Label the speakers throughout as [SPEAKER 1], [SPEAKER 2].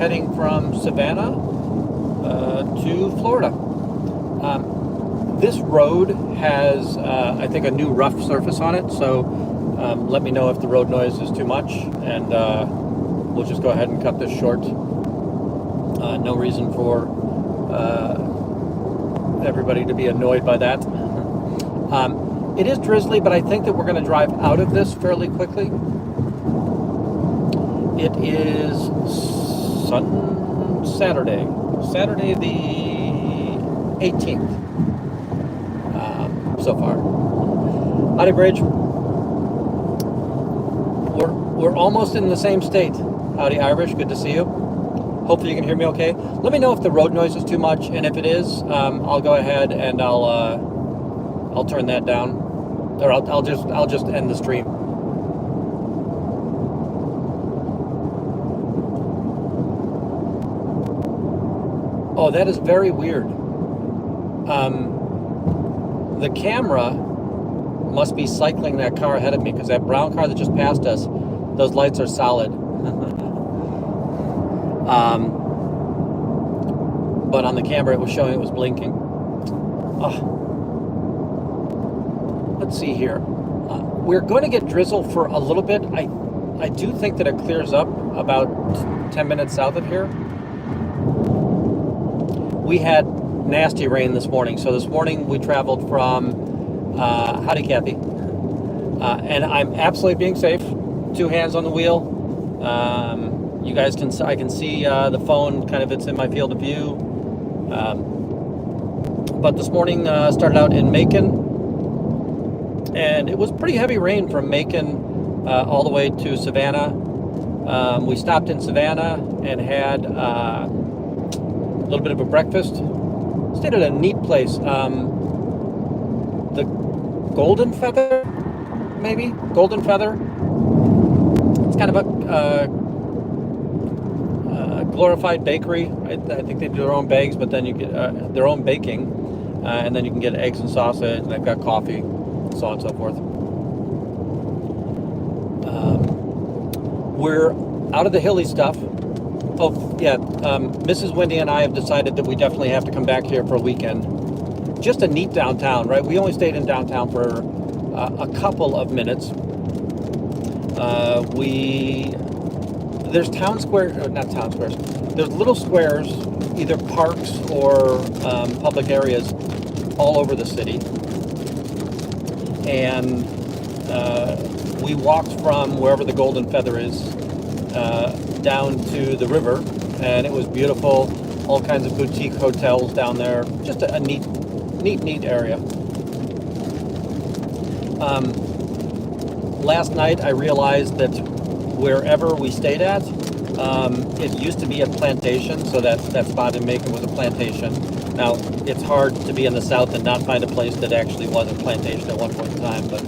[SPEAKER 1] heading from Savannah to Florida. This road has, I think, a new rough surface on it, so let me know if the road noise is too much, and we'll just go ahead and cut this short. No reason for everybody to be annoyed by that. It is drizzly, but I think that we're going to drive out of this fairly quickly. It is Saturday the 18th so far. Howdy, Bridge. We're almost in the same state. Howdy, Irish. Good to see you. Hopefully you can hear me okay. Let me know if the road noise is too much, and if it is, I'll go ahead and I'll turn that down, or I'll just end the stream. Oh, that is very weird. The camera must be cycling that car ahead of me, because that brown car that just passed us, those lights are solid. But on the camera it was showing it was blinking. Let's see here. We're going to get drizzle for a little bit. I do think that it clears up about 10 minutes south of here. We had nasty rain this morning. So this morning we traveled from, howdy Kathy, and I'm absolutely being safe. 2 hands on the wheel. You guys I can see the phone, kind of, it's in my field of view. But this morning started out in Macon, and it was pretty heavy rain from Macon all the way to Savannah. We stopped in Savannah and had a little bit of a breakfast. Stayed at a neat place. The Golden Feather, maybe? Golden Feather. It's kind of a glorified bakery. I think they do their own bags, but then you get their own baking, and then you can get eggs and sausage, and they've got coffee, so on and so forth. We're out of the hilly stuff. Oh, yeah, Mrs. Wendy and I have decided that we definitely have to come back here for a weekend. Just a neat downtown, right? We only stayed in downtown for a couple of minutes. There's town squares, not town squares, there's little squares, either parks or public areas all over the city. And we walked from wherever the Golden Feather is down to the river, and it was beautiful. All kinds of boutique hotels down there. Just a neat area. Last night I realized that wherever we stayed at, it used to be a plantation, so that spot in Macon was a plantation. Now, it's hard to be in the South and not find a place that actually was a plantation at one point in time, but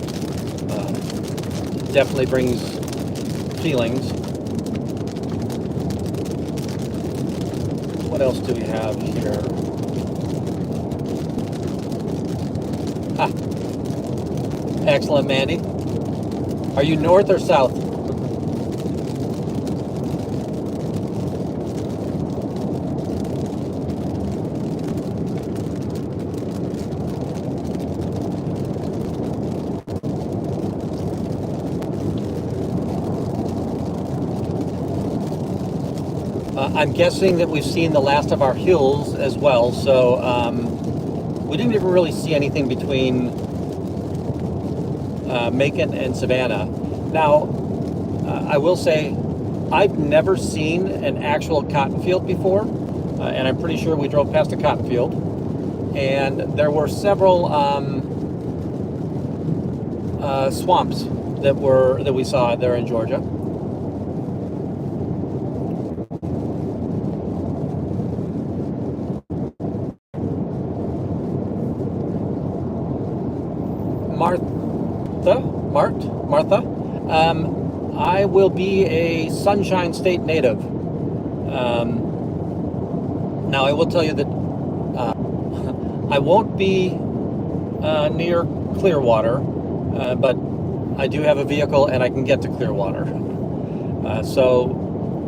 [SPEAKER 1] it definitely brings feelings. What else do we have here? Excellent, Mandy. Are you north or south? I'm guessing that we've seen the last of our hills as well, so we didn't even really see anything between Macon and Savannah. Now, I will say, I've never seen an actual cotton field before, and I'm pretty sure we drove past a cotton field, and there were several swamps that we saw there in Georgia. Martha, I will be a Sunshine State native. Now, I will tell you that I won't be near Clearwater, but I do have a vehicle and I can get to Clearwater. So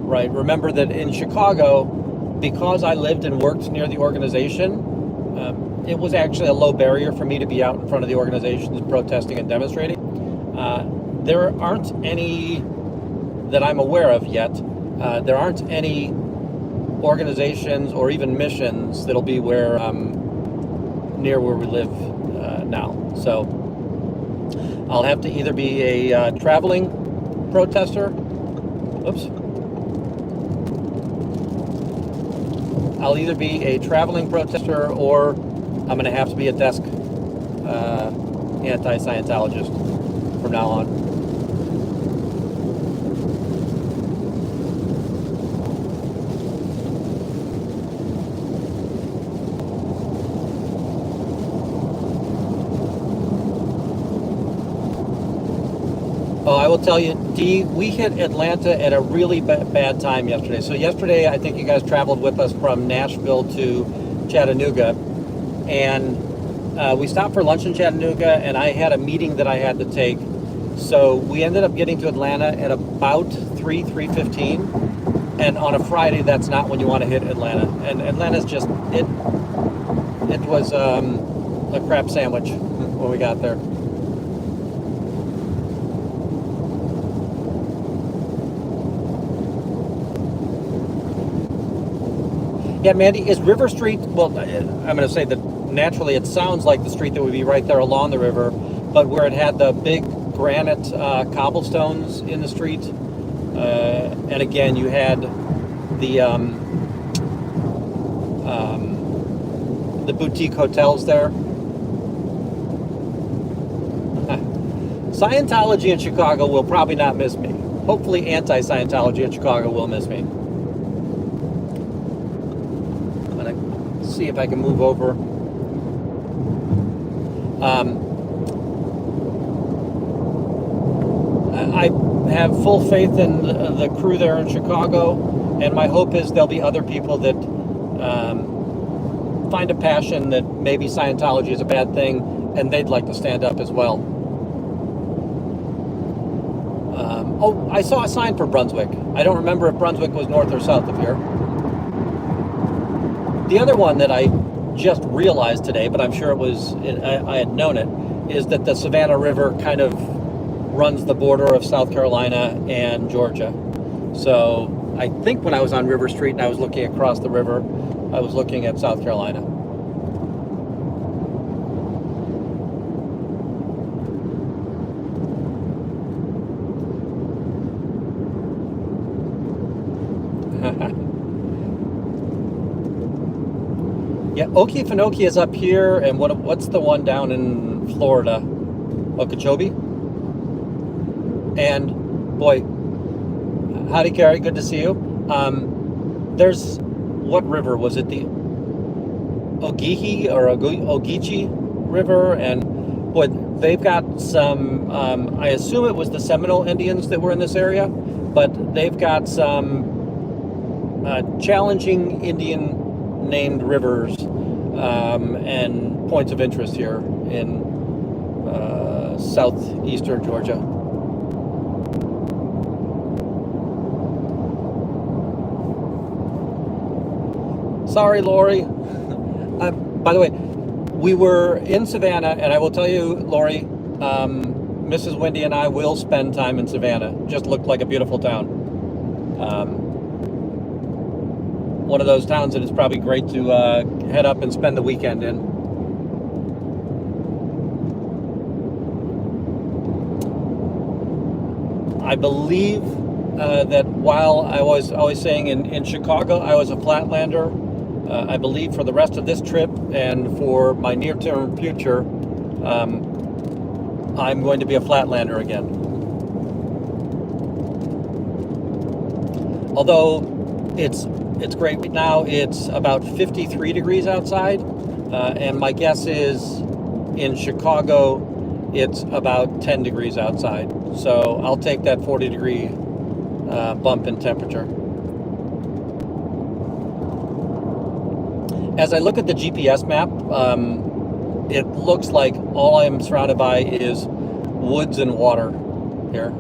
[SPEAKER 1] right? Remember that in Chicago, because I lived and worked near the organization, it was actually a low barrier for me to be out in front of the organizations protesting and demonstrating. There aren't any that I'm aware of yet. There aren't any organizations or even missions that'll be where near where we live now. So I'll have to either be a traveling protester. Oops. I'll either be a traveling protester or I'm going to have to be a desk anti-Scientologist from now on. Oh, I will tell you, Dee, we hit Atlanta at a really bad time yesterday. So yesterday, I think you guys traveled with us from Nashville to Chattanooga. And we stopped for lunch in Chattanooga, and I had a meeting that I had to take. So we ended up getting to Atlanta at about 3:15. And on a Friday, that's not when you want to hit Atlanta. And Atlanta's just, it was a crap sandwich when we got there. Yeah, Mandy, is River Street, well, I'm going to say that naturally it sounds like the street that would be right there along the river, but where it had the big granite cobblestones in the street, and again, you had the boutique hotels there. Scientology in Chicago will probably not miss me. Hopefully anti-Scientology in Chicago will miss me. See if I can move over. I have full faith in the crew there in Chicago, and my hope is there'll be other people that find a passion that maybe Scientology is a bad thing, and they'd like to stand up as well. Oh, I saw a sign for Brunswick. I don't remember if Brunswick was north or south of here. The other one that I just realized today, but I'm sure I had known it, is that the Savannah River kind of runs the border of South Carolina and Georgia. So I think when I was on River Street and I was looking across the river, I was looking at South Carolina. Yeah, Okefenokee is up here, and what's the one down in Florida? Okeechobee? And, boy, howdy, Carrie, good to see you. There's, what river? Was it the Ogeechee or Ogeechee River? And, boy, they've got some, I assume it was the Seminole Indians that were in this area, but they've got some challenging Indian named rivers and points of interest here in southeastern Georgia. Sorry, Lori. By the way, we were in Savannah, and I will tell you, Lori, Mrs. Wendy and I will spend time in Savannah. Just looked like a beautiful town. One of those towns that is probably great to head up and spend the weekend in. I believe that while I was always saying in Chicago I was a flatlander, I believe for the rest of this trip and for my near-term future, I'm going to be a flatlander again. Although it's great. Right now it's about 53 degrees outside, and my guess is in Chicago it's about 10 degrees outside. So I'll take that 40-degree bump in temperature. As I look at the GPS map, it looks like all I'm surrounded by is woods and water here.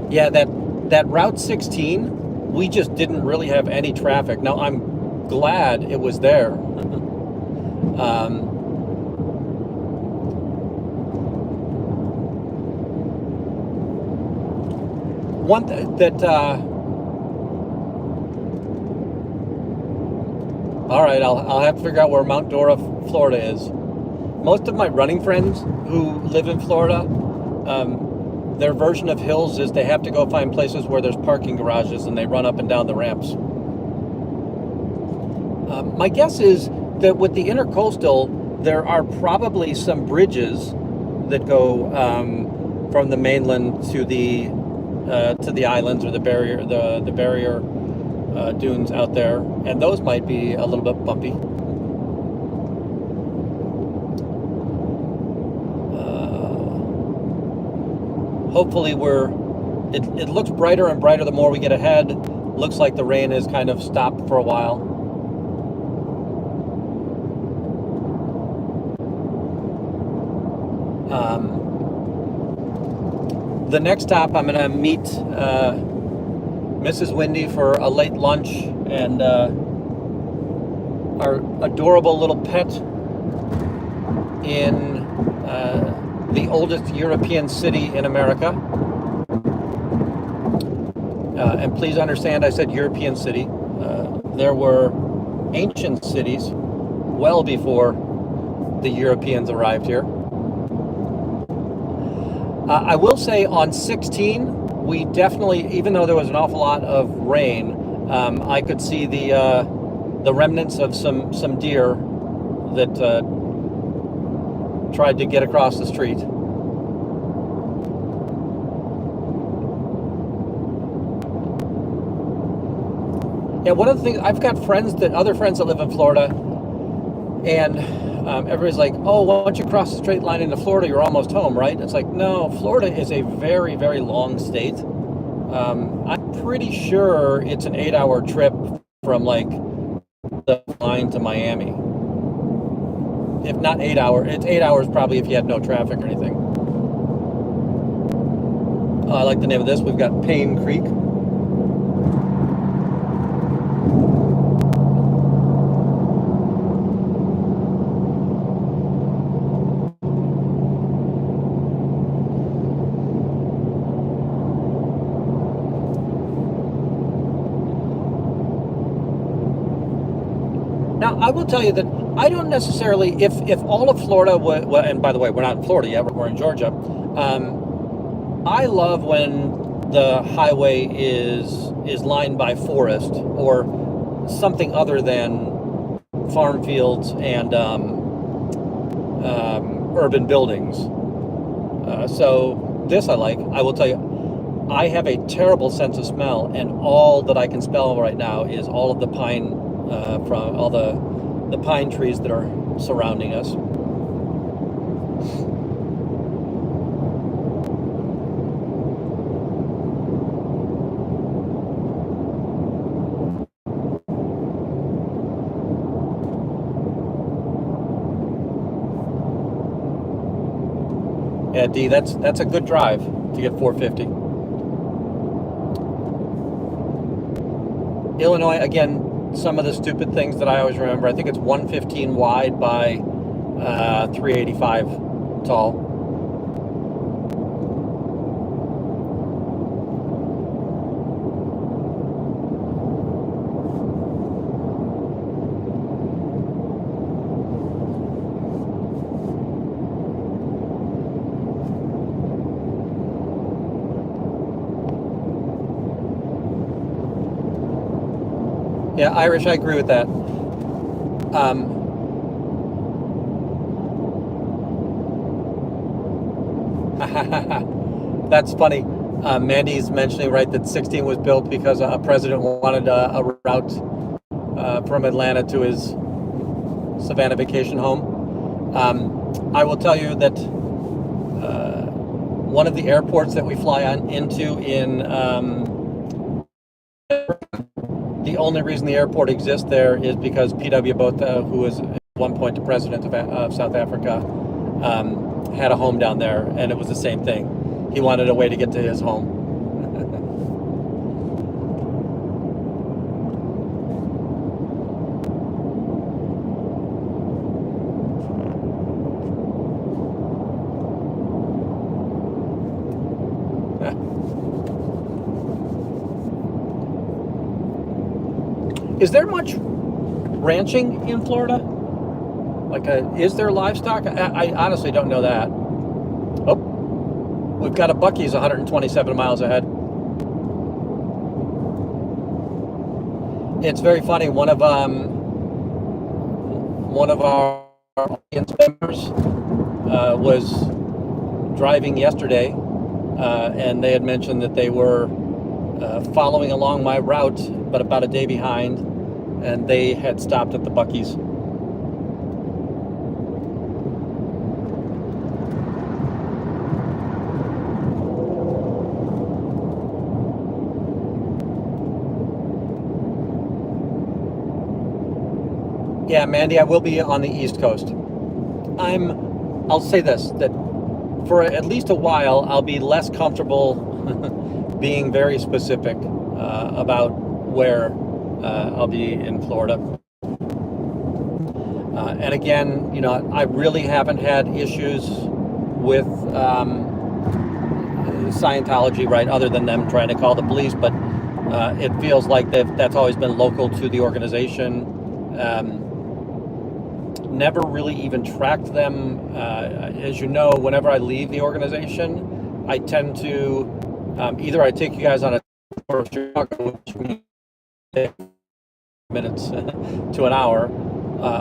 [SPEAKER 1] Yeah, that Route 16, we just didn't really have any traffic. Now I'm glad it was there. One that all right, I'll have to figure out where Mount Dora, Florida is. Most of my running friends who live in Florida, their version of hills is they have to go find places where there's parking garages and they run up and down the ramps. My guess is that with the intercoastal, there are probably some bridges that go from the mainland to the islands or the barrier dunes out there, and those might be a little bit bumpy. Hopefully it looks brighter and brighter the more we get ahead. Looks like the rain has kind of stopped for a while. The next stop, I'm going to meet Mrs. Wendy for a late lunch, and our adorable little pet in the oldest European city in America. And please understand, I said European city. There were ancient cities well before the Europeans arrived here. I will say on 16, we definitely, even though there was an awful lot of rain, I could see the remnants of some deer that tried to get across the street. Yeah, one of the things, I've got other friends that live in Florida, and everybody's like, oh, once you cross the straight line into Florida, you're almost home, right? It's like, no, Florida is a very, very long state. I'm pretty sure it's an 8-hour trip from like the line to Miami. If not 8 hours, it's 8 hours probably if you had no traffic or anything. I like the name of this. We've got Payne Creek. Now, I will tell you that I don't necessarily, if all of Florida, and by the way, we're not in Florida yet, we're in Georgia. I love when the highway is lined by forest or something other than farm fields and urban buildings. So this I like. I will tell you, I have a terrible sense of smell, and all that I can smell right now is all of the pine from all the pine trees that are surrounding us. Yeah, D, that's a good drive to get 450. Illinois, again, some of the stupid things that I always remember. I think it's 115 wide by 385 tall. Yeah, Irish, I agree with that. That's funny. Mandy's mentioning, right, that 16 was built because a president wanted a route from Atlanta to his Savannah vacation home. I will tell you that one of the airports that we fly into in the only reason the airport exists there is because P.W. Botha, who was at one point the president of South Africa, had a home down there, and it was the same thing. He wanted a way to get to his home. Is there much ranching in Florida? Like, is there livestock? I honestly don't know that. Oh, we've got a Buc-ee's 127 miles ahead. It's very funny. One of our audience members was driving yesterday, and they had mentioned that they were following along my route, but about a day behind, and they had stopped at the Buc-ee's. Yeah, Mandy, I will be on the East Coast. I'll say this, that for at least a while, I'll be less comfortable being very specific about where I'll be in Florida. And again, you know, I really haven't had issues with Scientology, right, other than them trying to call the police, but it feels like that's always been local to the organization. Never really even tracked them. As you know, whenever I leave the organization, I tend to either I take you guys on a tour of Chicago, which means minutes to an hour,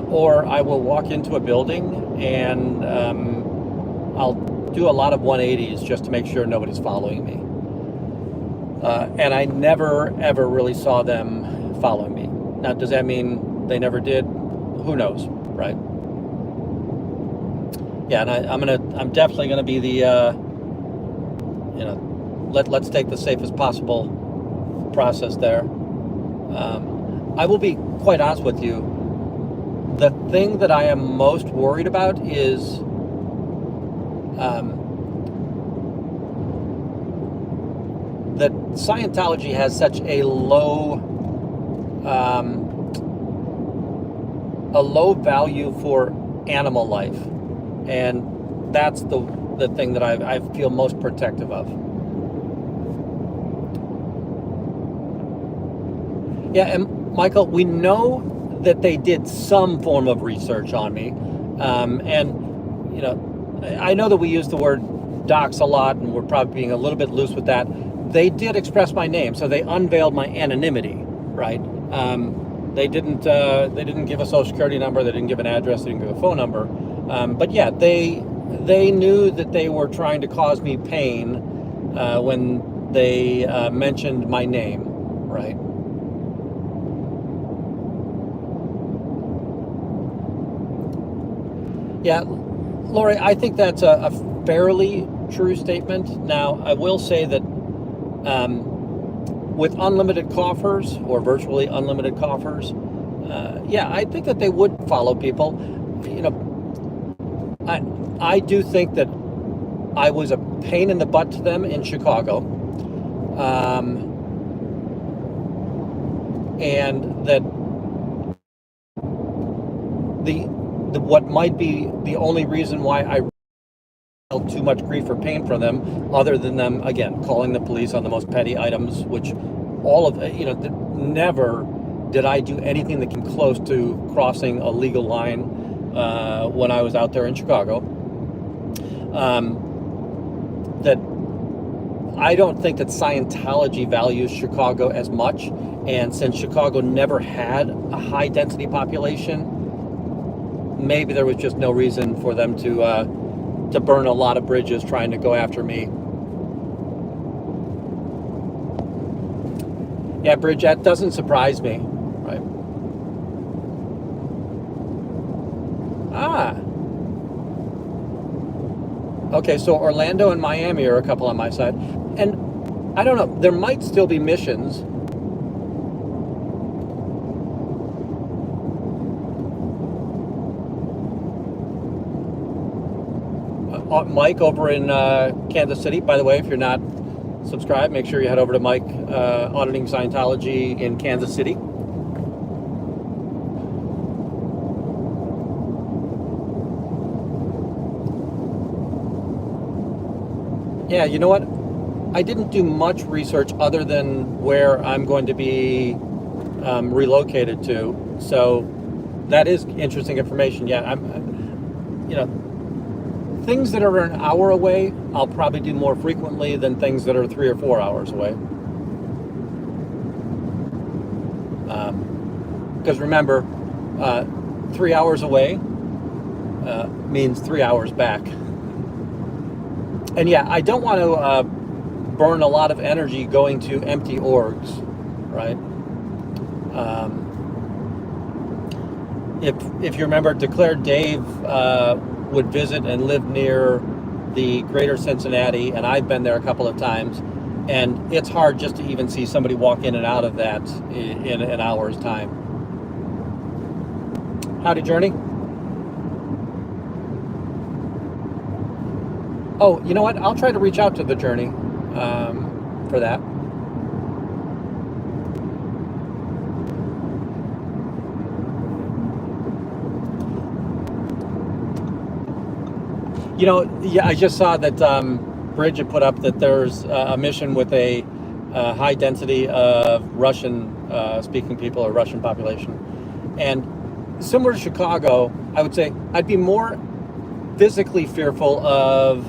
[SPEAKER 1] or I will walk into a building and I'll do a lot of 180s just to make sure nobody's following me. And I never ever really saw them following me. Now, does that mean they never did? Who knows, right? Yeah, and I'm definitely gonna be the let's take the safest possible process there. I will be quite honest with you. The thing that I am most worried about is that Scientology has such a low value for animal life, and that's the thing that I feel most protective of. Yeah, and Michael, we know that they did some form of research on me, and you know, I know that we use the word dox a lot, and we're probably being a little bit loose with that. They did express my name, so they unveiled my anonymity, right? They didn't give a social security number, they didn't give an address, they didn't give a phone number. But yeah, they knew that they were trying to cause me pain when they mentioned my name, right? Yeah, Lori, I think that's a fairly true statement. Now, I will say that with unlimited coffers, or virtually unlimited coffers, yeah, I think that they would follow people. You know, I do think that I was a pain in the butt to them in Chicago, and that what might be the only reason why I felt too much grief or pain from them, other than them again calling the police on the most petty items, which all of never did I do anything that came close to crossing a legal line when I was out there in Chicago. That I don't think that Scientology values Chicago as much, and since Chicago never had a high density population, maybe there was just no reason for them to burn a lot of bridges trying to go after me. Yeah, Bridge, that doesn't surprise me, right? Ah. Okay, so Orlando and Miami are a couple on my side. And I don't know, there might still be missions. Mike over in Kansas City, by the way, if you're not subscribed, make sure you head over to Mike Auditing Scientology in Kansas City. Yeah, you know what? I didn't do much research other than where I'm going to be relocated to. So that is interesting information. Yeah, things that are an hour away, I'll probably do more frequently than things that are 3 or 4 hours away. Because remember, 3 hours away means 3 hours back. And yeah, I don't want to burn a lot of energy going to empty orgs, right? If you remember, Declared Dave would visit and live near the greater Cincinnati, and I've been there a couple of times, and it's hard just to even see somebody walk in and out of that in an hour's time. Howdy, Journey. Oh, you know what? I'll try to reach out to the Journey for that. Yeah, I just saw that Bridget put up that there's a mission with a high density of Russian-speaking people or Russian population. And similar to Chicago, I would say I'd be more physically fearful of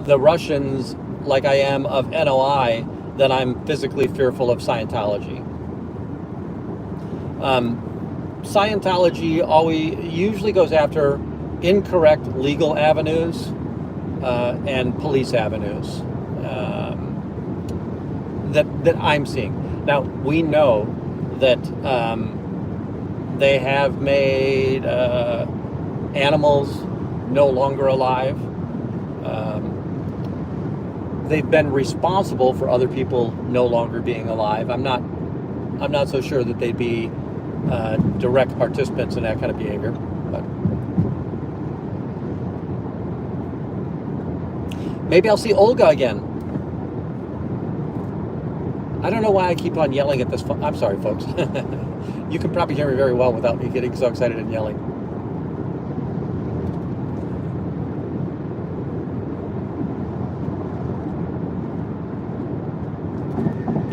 [SPEAKER 1] the Russians like I am of NOI than I'm physically fearful of Scientology. Scientology usually goes after incorrect legal avenues and police avenues that I'm seeing. Now, we know that they have made animals no longer alive. They've been responsible for other people no longer being alive. I'm not so sure that they'd be direct participants in that kind of behavior. But maybe I'll see Olga again. I don't know why I keep on yelling at this phone. I'm sorry, folks. You can probably hear me very well without me getting so excited and yelling.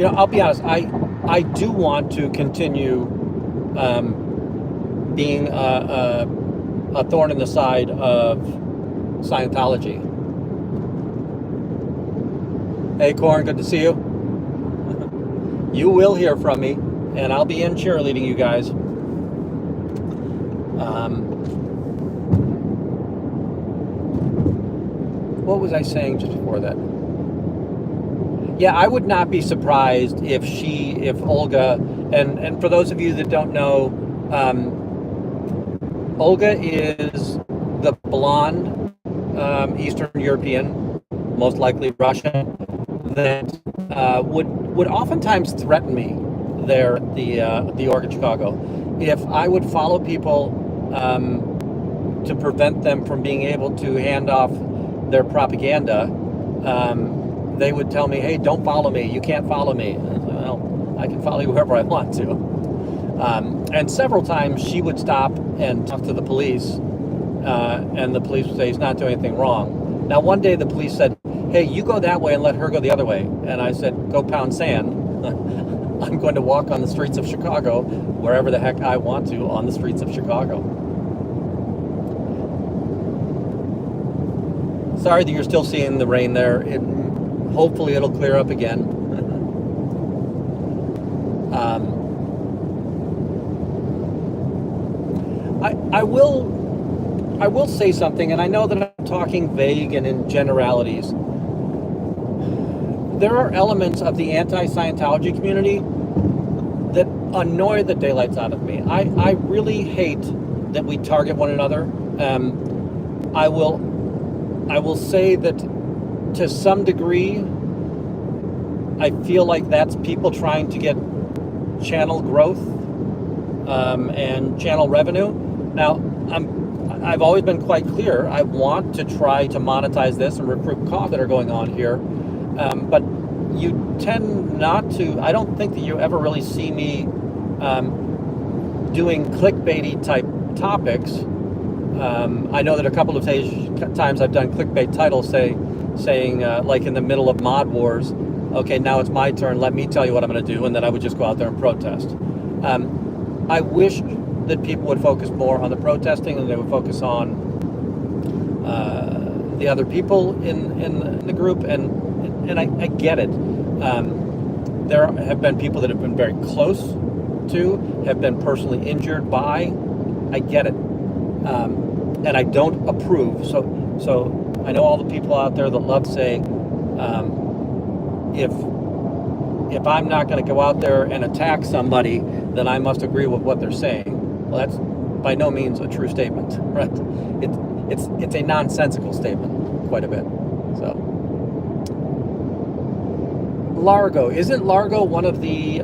[SPEAKER 1] I'll be honest. I do want to continue being a thorn in the side of Scientology. Hey, Corn, good to see you. You will hear from me, and I'll be in cheerleading you guys. What was I saying just before that? Yeah, I would not be surprised if Olga, and for those of you that don't know, Olga is the blonde Eastern European, most likely Russian, that would oftentimes threaten me there at the org in Chicago. If I would follow people to prevent them from being able to hand off their propaganda, they would tell me, "Hey, don't follow me. You can't follow me." And I said, "Well, I can follow you wherever I want to." And several times she would stop and talk to the police, and the police would say he's not doing anything wrong. Now, one day the police said, "Hey, you go that way and let her go the other way." And I said, "Go pound sand." I'm going to walk on the streets of Chicago wherever the heck I want to on the streets of Chicago. Sorry that you're still seeing the rain there. Hopefully it'll clear up again. I will say something, and I know that I'm talking vague and in generalities. There are elements of the anti-Scientology community that annoy the daylights out of me. I really hate that we target one another. I will say that to some degree, I feel like that's people trying to get channel growth and channel revenue. Now, I've always been quite clear. I want to try to monetize this and recruit costs that are going on here. But you tend not to, I don't think that you ever really see me doing clickbaity type topics. I know that a couple of times I've done clickbait titles, say, saying, like in the middle of Mod Wars, okay, now it's my turn, let me tell you what I'm going to do, and then I would just go out there and protest. I wish that people would focus more on the protesting, and they would focus on the other people in the group, and I get it. There have been people that have been very close to, have been personally injured by. I get it, and I don't approve. So I know all the people out there that love to say, if I'm not going to go out there and attack somebody, then I must agree with what they're saying. Well, that's by no means a true statement, right? It's a nonsensical statement, quite a bit. So, Largo, isn't Largo one of the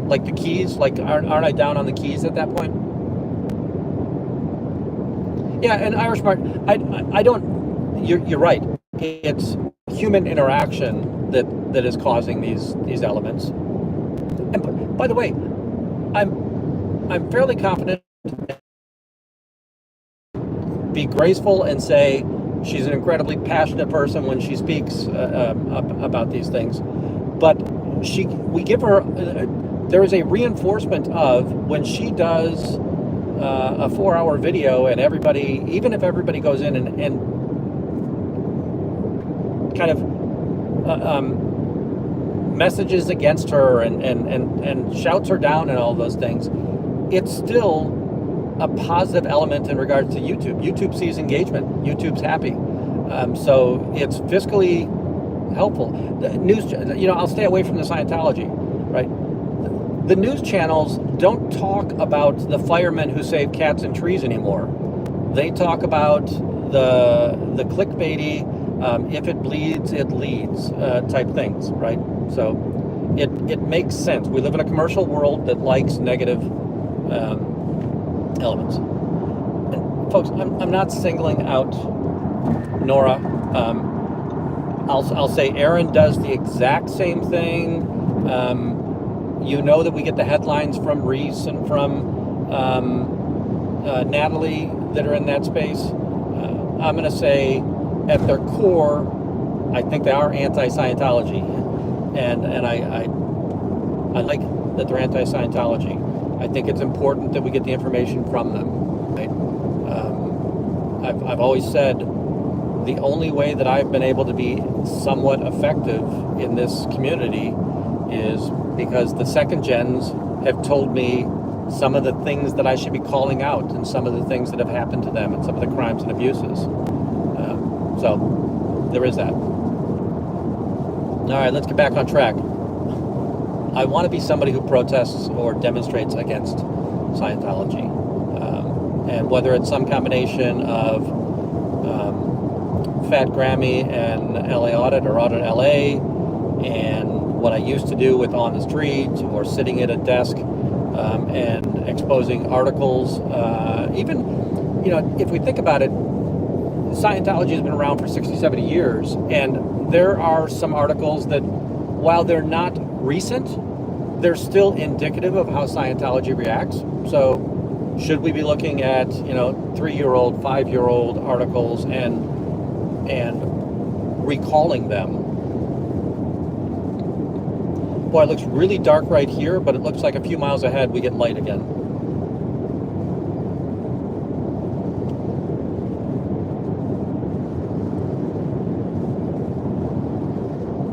[SPEAKER 1] like the keys? Like, aren't I down on the keys at that point? Yeah, and Irish Mart, I don't. You're right. It's human interaction that is causing these elements. And by the way, I'm fairly confident. Be graceful and say she's an incredibly passionate person when she speaks about these things, but we give her. There is a reinforcement of when she does a 4-hour video, and everybody, even if everybody goes in and kind of messages against her and shouts her down and all those things, it's still a positive element in regards to YouTube. YouTube sees engagement. YouTube's happy. So it's fiscally helpful. The news, I'll stay away from the Scientology, right? The news channels don't talk about the firemen who save cats and trees anymore. They talk about the clickbaity, if it bleeds, it leads type things, right? So it makes sense. We live in a commercial world that likes negative elements. And folks, I'm not singling out Nora. I'll say Aaron does the exact same thing. That we get the headlines from Reese and from Natalie that are in that space. I'm going to say at their core, I think they are anti-Scientology, and I like that they're anti-Scientology. I think it's important that we get the information from them. Right? I've always said the only way that I've been able to be somewhat effective in this community is because the second gens have told me some of the things that I should be calling out, and some of the things that have happened to them, and some of the crimes and abuses. So there is that. All right, let's get back on track. I want to be somebody who protests or demonstrates against Scientology. And whether it's some combination of Fat Grammy and LA Audit or Audit LA, and what I used to do with On the Street or sitting at a desk and exposing articles. Even, if we think about it, Scientology has been around for 60, 70 years, and there are some articles that, while they're not recent, they're still indicative of how Scientology reacts. So should we be looking at 3-year-old, 5-year-old articles and recalling them? Boy, it looks really dark right here, but it looks like a few miles ahead we get light again.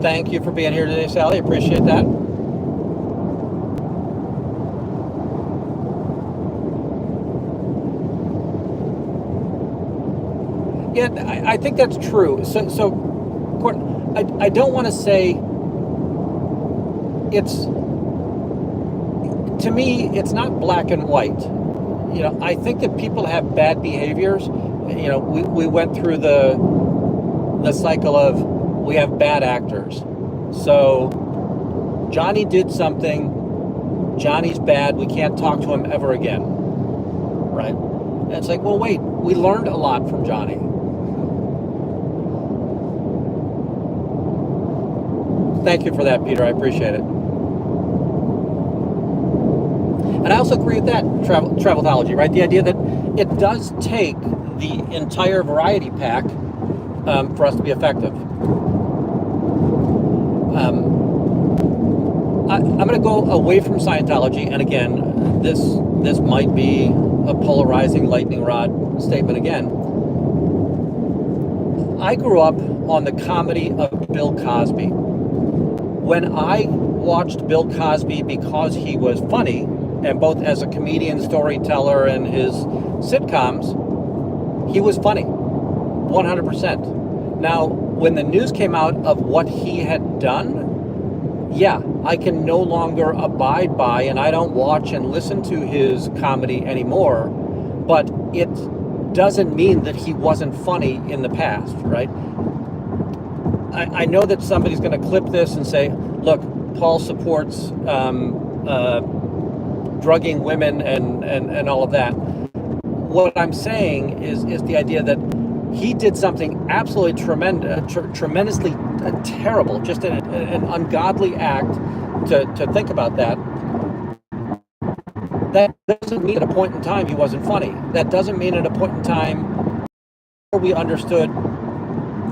[SPEAKER 1] Thank you for being here today, Sally. Appreciate that. Yeah, I think that's true. So I don't want to say to me, it's not black and white. I think that people have bad behaviors. We went through the cycle of, we have bad actors. So Johnny did something, Johnny's bad, we can't talk to him ever again, right? And it's like, well, wait, we learned a lot from Johnny. Thank you for that, Peter, I appreciate it. And I also agree with that, Travelthology, right? The idea that it does take the entire variety pack for us to be effective. I'm going to go away from Scientology, and again, this might be a polarizing lightning rod statement again. I grew up on the comedy of Bill Cosby. When I watched Bill Cosby because he was funny, and both as a comedian, storyteller, and his sitcoms, he was funny, 100%. Now, when the news came out of what he had done, yeah, I can no longer abide by, and I don't watch and listen to his comedy anymore, but it doesn't mean that he wasn't funny in the past, right? I know that somebody's going to clip this and say, look, Paul supports drugging women and all of that. What I'm saying is the idea that he did something absolutely tremendously terrible, just an ungodly act to think about that. That doesn't mean at a point in time he wasn't funny. That doesn't mean at a point in time we understood,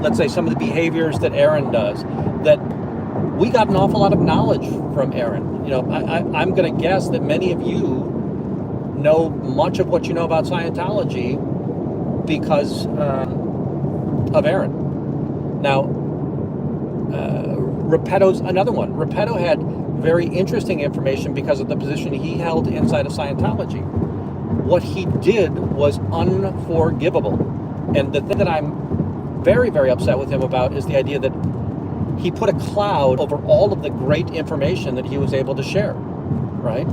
[SPEAKER 1] let's say, some of the behaviors that Aaron does, that we got an awful lot of knowledge from Aaron. You know, I'm going to guess that many of you know much of what you know about Scientology because of Aaron. Now, Repetto's another one. Repetto had very interesting information because of the position he held inside of Scientology. What he did was unforgivable. And the thing that I'm very, very upset with him about is the idea that he put a cloud over all of the great information that he was able to share, right?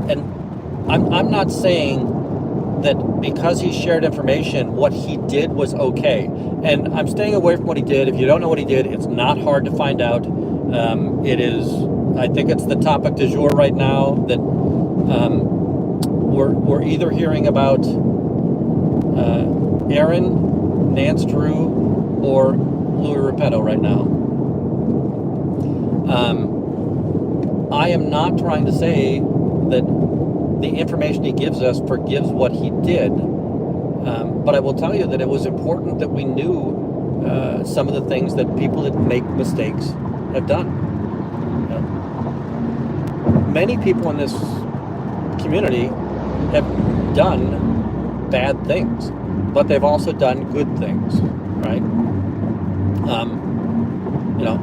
[SPEAKER 1] And I'm not saying that because he shared information, what he did was okay. And I'm staying away from what he did. If you don't know what he did, it's not hard to find out. It is, I think it's the topic du jour right now, that we're either hearing about Aaron, Nance Drew, or Louis Repetto right now. I am not trying to say that the information he gives us forgives what he did, but I will tell you that it was important that we knew some of the things that people that make mistakes have done. You know, many people in this community have done bad things, but they've also done good things, right? You know,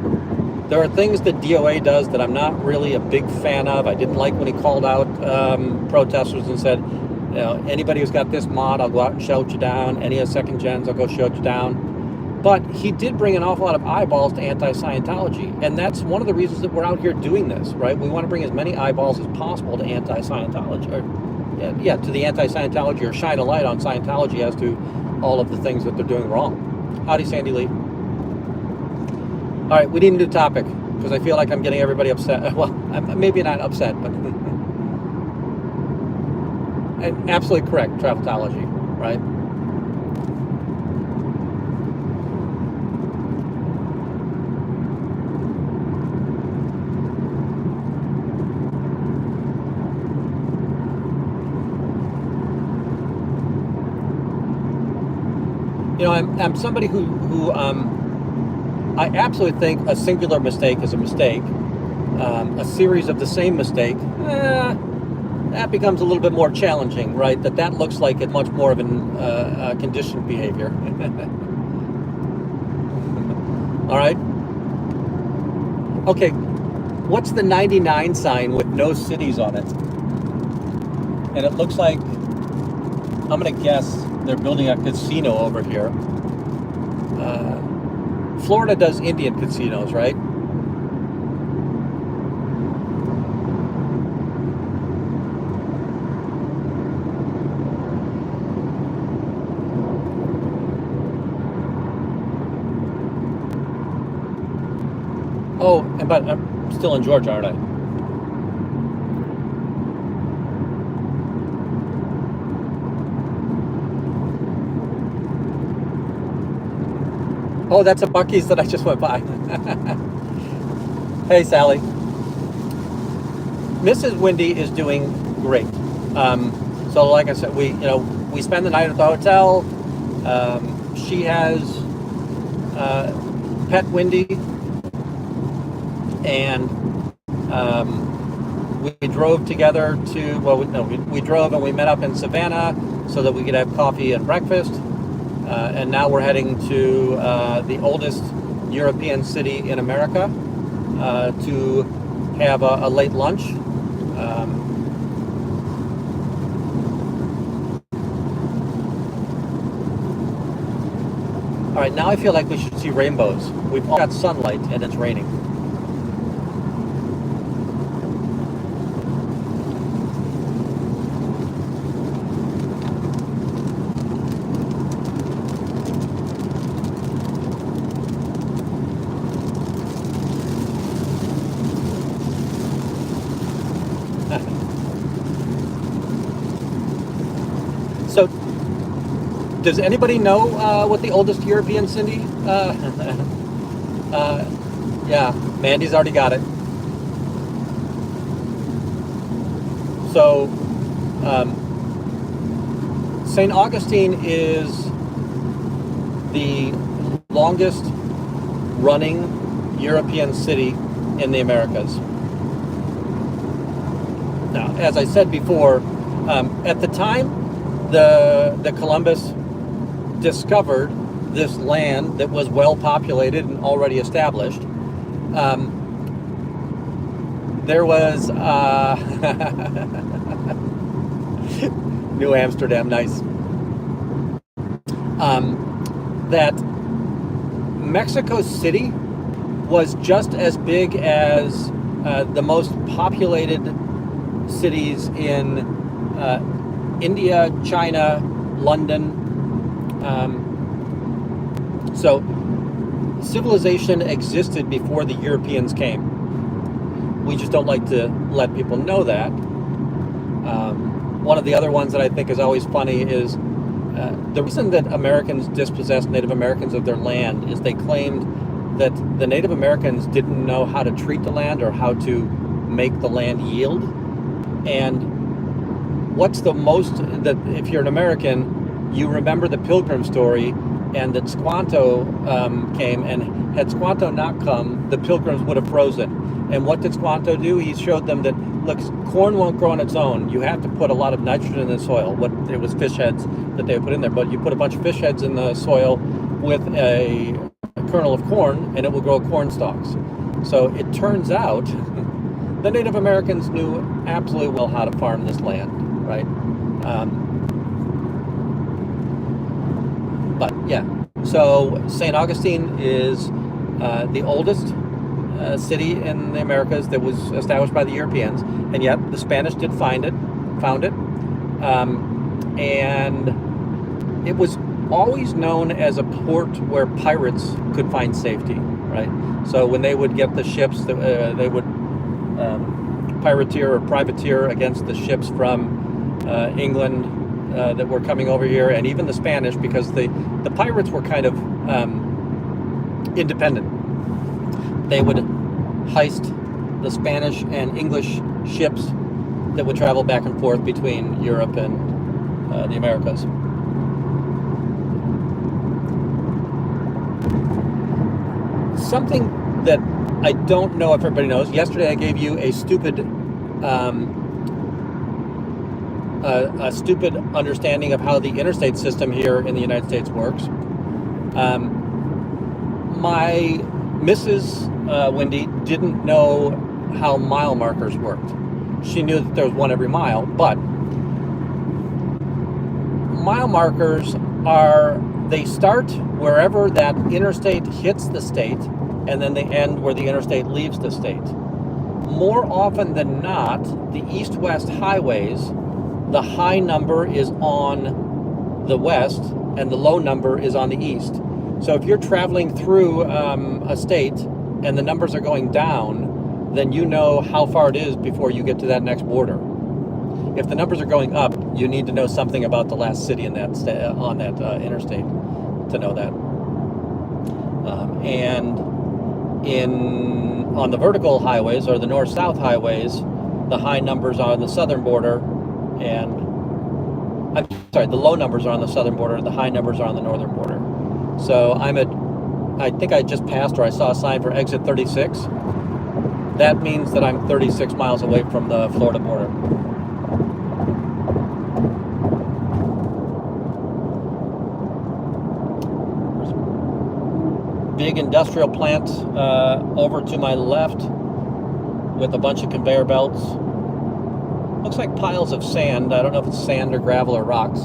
[SPEAKER 1] there are things that DOA does that I'm not really a big fan of. I didn't like when he called out protesters and said, you know, anybody who's got this mod, I'll go out and shout you down. Any of second gens, I'll go shout you down. But he did bring an awful lot of eyeballs to anti-Scientology, and that's one of the reasons that we're out here doing this, right? We want to bring as many eyeballs as possible to anti-Scientology, or to the anti-Scientology, or shine a light on Scientology as to all of the things that they're doing wrong. Howdy, Sandy Lee. All right, we need a new topic because I feel like I'm getting everybody upset. Well, I'm maybe not upset, but and absolutely correct, Travelology, right? You know, I'm somebody who I absolutely think a singular mistake is a mistake. A series of the same mistake, that becomes a little bit more challenging, right? That looks like it's much more of a conditioned behavior. All right. Okay. What's the 99 sign with no cities on it? And it looks like, I'm going to guess they're building a casino over here. Florida does Indian casinos, right? Oh, but I'm still in Georgia, aren't I? Oh, that's a Buc-ee's that I just went by. Hey, Sally. Mrs. Wendy is doing great. So like I said, we we spend the night at the hotel. She has pet Windy, and we drove together to, well, we drove and we met up in Savannah so that we could have coffee and breakfast. And now we're heading to the oldest European city in America to have a late lunch. All right, now I feel like we should see rainbows. We've all got sunlight and it's raining. So, does anybody know what the oldest European city? Yeah, Mandy's already got it. So, St. Augustine is the longest running European city in the Americas. Now, as I said before, at the time the Columbus discovered this land that was well populated and already established, there was New Amsterdam, nice. That Mexico City was just as big as the most populated cities in India, China, London. So civilization existed before the Europeans came. We just don't like to let people know that. One of the other ones that I think is always funny is the reason that Americans dispossessed Native Americans of their land is they claimed that the Native Americans didn't know how to treat the land or how to make the land yield. And what's the most, that if you're an American, you remember the Pilgrim story, and that Squanto came, and had Squanto not come, the Pilgrims would have frozen. And what did Squanto do? He showed them that, look, corn won't grow on its own. You have to put a lot of nitrogen in the soil. It was fish heads that they would put in there, but you put a bunch of fish heads in the soil with a kernel of corn, and it will grow corn stalks. So it turns out the Native Americans knew absolutely well how to farm this land, right? But yeah, so St. Augustine is the oldest city in the Americas that was established by the Europeans, and yet the Spanish did found it, and it was always known as a port where pirates could find safety, right? So when they would get the ships, they would pirateer or privateer against the ships from England that were coming over here, and even the Spanish, because the pirates were kind of independent. They would heist the Spanish and English ships that would travel back and forth between Europe and the Americas. Something that I don't know if everybody knows. Yesterday I gave you a stupid understanding of how the interstate system here in the United States works. My Mrs. Wendy didn't know how mile markers worked. She knew that there was one every mile, but mile markers they start wherever that interstate hits the state, and then they end where the interstate leaves the state. More often than not, the east-west highways, the high number is on the west and the low number is on the east. So if you're traveling through a state and the numbers are going down, then you know how far it is before you get to that next border. If the numbers are going up, you need to know something about the last city in that on that interstate to know that. And on the vertical highways, or the north-south highways, the high numbers are on the southern border, and I'm sorry, the low numbers are on the southern border, the high numbers are on the northern border. So I think I just passed, or I saw a sign for exit 36. That means that I'm 36 miles away from the Florida border. Big industrial plant over to my left with a bunch of conveyor belts. Looks like piles of sand. I don't know if it's sand or gravel or rocks.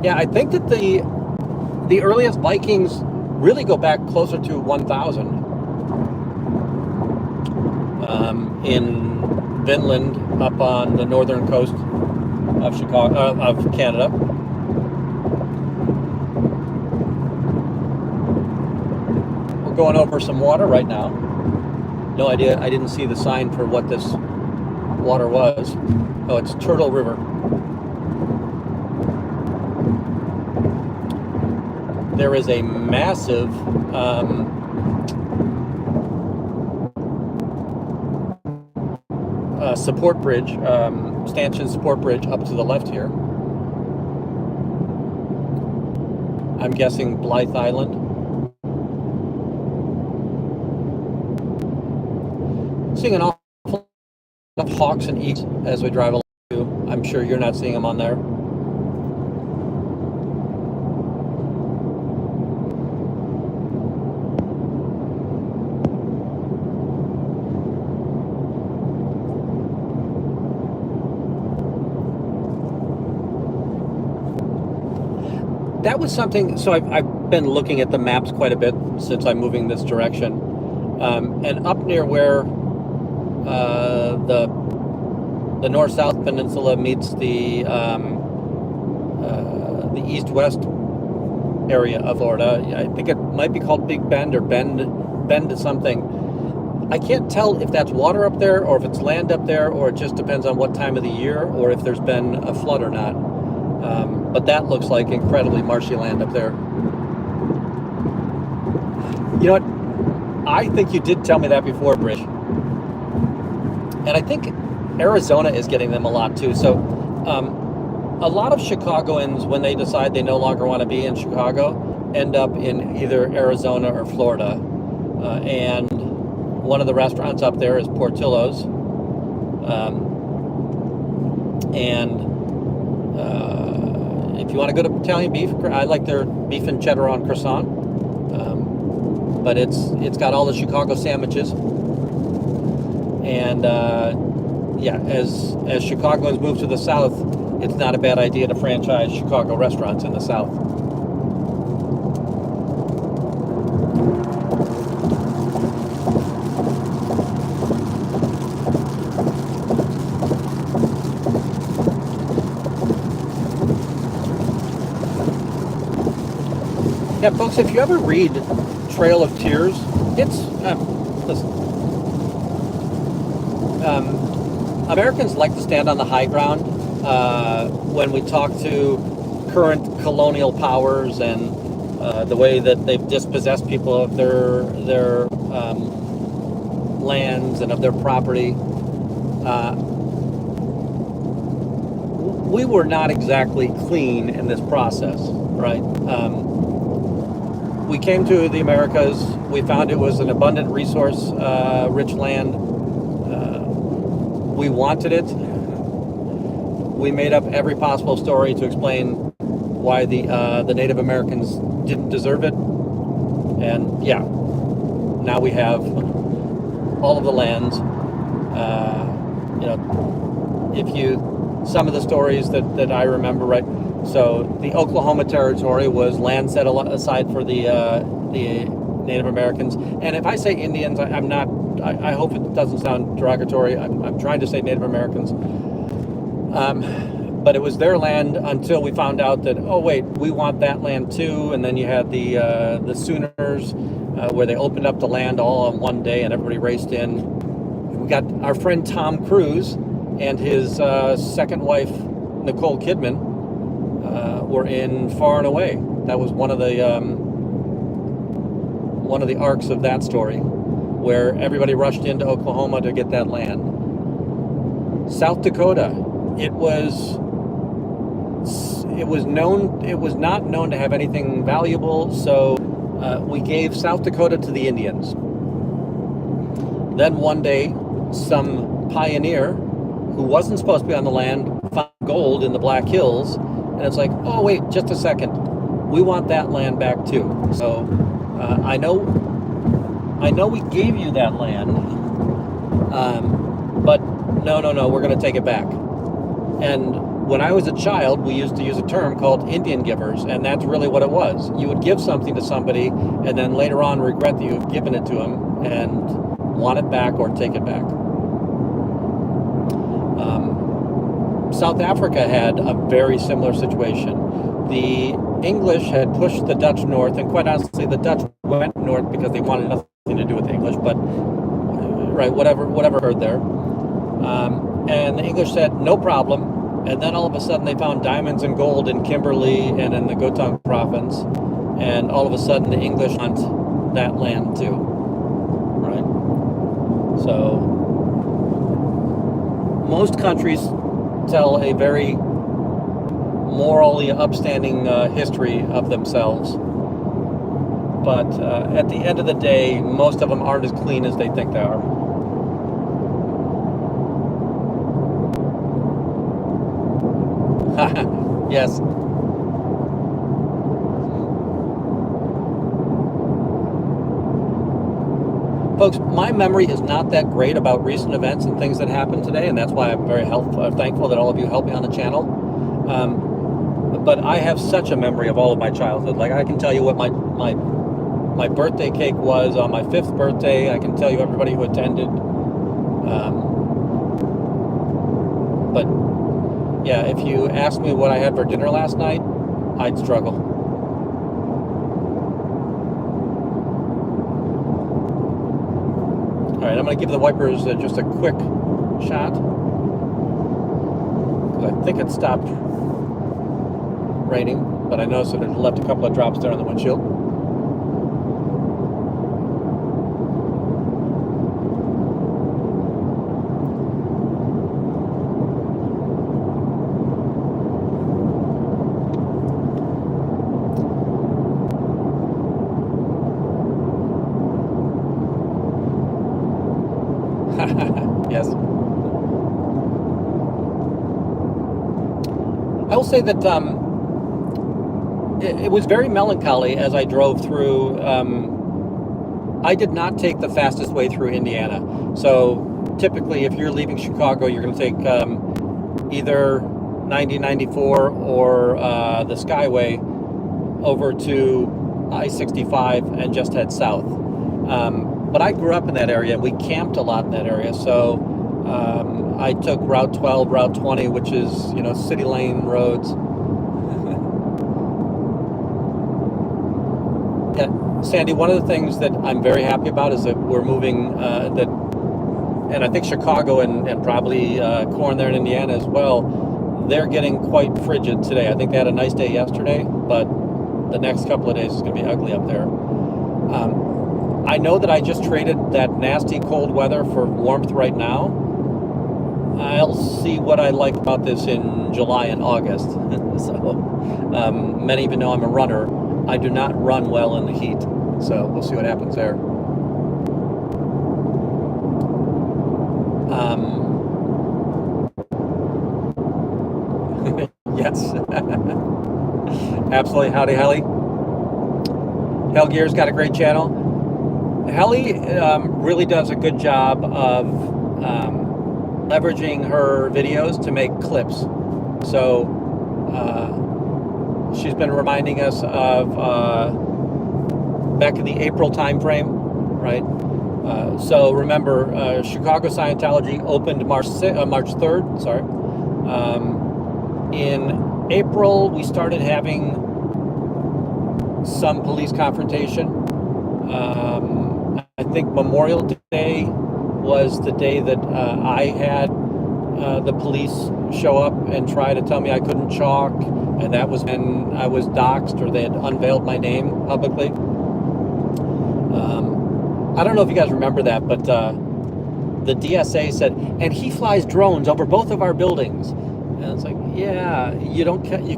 [SPEAKER 1] Yeah, I think that the earliest Vikings really go back closer to 1000. In Vinland, up on the northern coast of of Canada. We're going over some water right now. No idea. I didn't see the sign for what this water was. Oh, it's Turtle River. There is a massive support bridge, stanchion support bridge up to the left here. I'm guessing Blythe Island. Seeing an awful lot of hawks and eagles as we drive along too. I'm sure you're not seeing them on there. That was something, so I've been looking at the maps quite a bit since I'm moving this direction. And up near where the north-south peninsula meets the east-west area of Florida, I think it might be called Big Bend or Bend to something. I can't tell if that's water up there or if it's land up there, or it just depends on what time of the year or if there's been a flood or not. But that looks like incredibly marshy land up there. You know what? I think you did tell me that before, Bridge. And I think Arizona is getting them a lot too. So a lot of Chicagoans, when they decide they no longer want to be in Chicago, end up in either Arizona or Florida. And one of the restaurants up there is Portillo's. If you want to go to Italian beef, I like their beef and cheddar on croissant. But it's got all the Chicago sandwiches. And yeah, as Chicagoans move to the south, it's not a bad idea to franchise Chicago restaurants in the south. Yeah, folks, if you ever read Trail of Tears, it's, listen, Americans like to stand on the high ground when we talk to current colonial powers and the way that they've dispossessed people of their lands and of their property. We were not exactly clean in this process, right? We came to the Americas. We found it was an abundant resource, rich land. We wanted it. We made up every possible story to explain why the Native Americans didn't deserve it. And yeah, now we have all of the lands. You know, some of the stories that I remember, right? So the Oklahoma Territory was land set aside for the Native Americans. And if I say Indians, I'm not. I hope it doesn't sound derogatory. I'm trying to say Native Americans. But it was their land until we found out that, oh wait, we want that land too. And then you had the Sooners, where they opened up the land all on one day and everybody raced in. We got our friend Tom Cruise and his second wife Nicole Kidman. were in Far and Away. That was one of the arcs of that story, where everybody rushed into Oklahoma to get that land. South Dakota, it was not known to have anything valuable, so we gave South Dakota to the Indians. Then one day, some pioneer who wasn't supposed to be on the land found gold in the Black Hills, and it's like, oh wait, just a second, we want that land back too. So I know we gave you that land, but no, we're going to take it back. And when I was a child, we used to use a term called Indian givers, and that's really what it was. You would give something to somebody, and then later on regret that you've given it to them and want it back or take it back. South Africa had a very similar situation. The English had pushed the Dutch north, and quite honestly, the Dutch went north because they wanted nothing to do with the English, but whatever occurred there. And the English said, no problem. And then all of a sudden they found diamonds and gold in Kimberley and in the Gauteng province. And all of a sudden the English want that land too. Right? So most countries tell a very morally upstanding history of themselves. But at the end of the day, most of them aren't as clean as they think they are. Yes. Folks, my memory is not that great about recent events and things that happened today, and that's why I'm very thankful that all of you helped me on the channel. But I have such a memory of all of my childhood. Like, I can tell you what my birthday cake was on my 5th birthday. I can tell you everybody who attended. But yeah, if you asked me what I had for dinner last night, I'd struggle. All right, I'm going to give the wipers just a quick shot, because I think it stopped raining, but I noticed that it left a couple of drops there on the windshield. Yes. I will say that it was very melancholy as I drove through. I did not take the fastest way through Indiana. So typically, if you're leaving Chicago, you're going to take either 9094 or the Skyway over to I-65 and just head south. But I grew up in that area, and we camped a lot in that area. So I took Route 12, Route 20, which is, city lane roads. Yeah, Sandy, one of the things that I'm very happy about is that we're moving, and I think Chicago and probably Corn there in Indiana as well, they're getting quite frigid today. I think they had a nice day yesterday, but the next couple of days is going to be ugly up there. I know that I just traded that nasty cold weather for warmth right now. I'll see what I like about this in July and August. So many of you know I'm a runner. I do not run well in the heat. So we'll see what happens there. Yes. Absolutely. Howdy, Helly. Hellgear's got a great channel. Helly really does a good job of leveraging her videos to make clips. So she's been reminding us of back in the April time frame, right? So remember, Chicago Scientology opened March 3rd. Sorry. In April, we started having some police confrontation. I think Memorial Day was the day that I had the police show up and try to tell me I couldn't chalk, and that was when I was doxxed, or they had unveiled my name publicly. I don't know if you guys remember that, but the DSA said, and he flies drones over both of our buildings. And it's like, yeah, you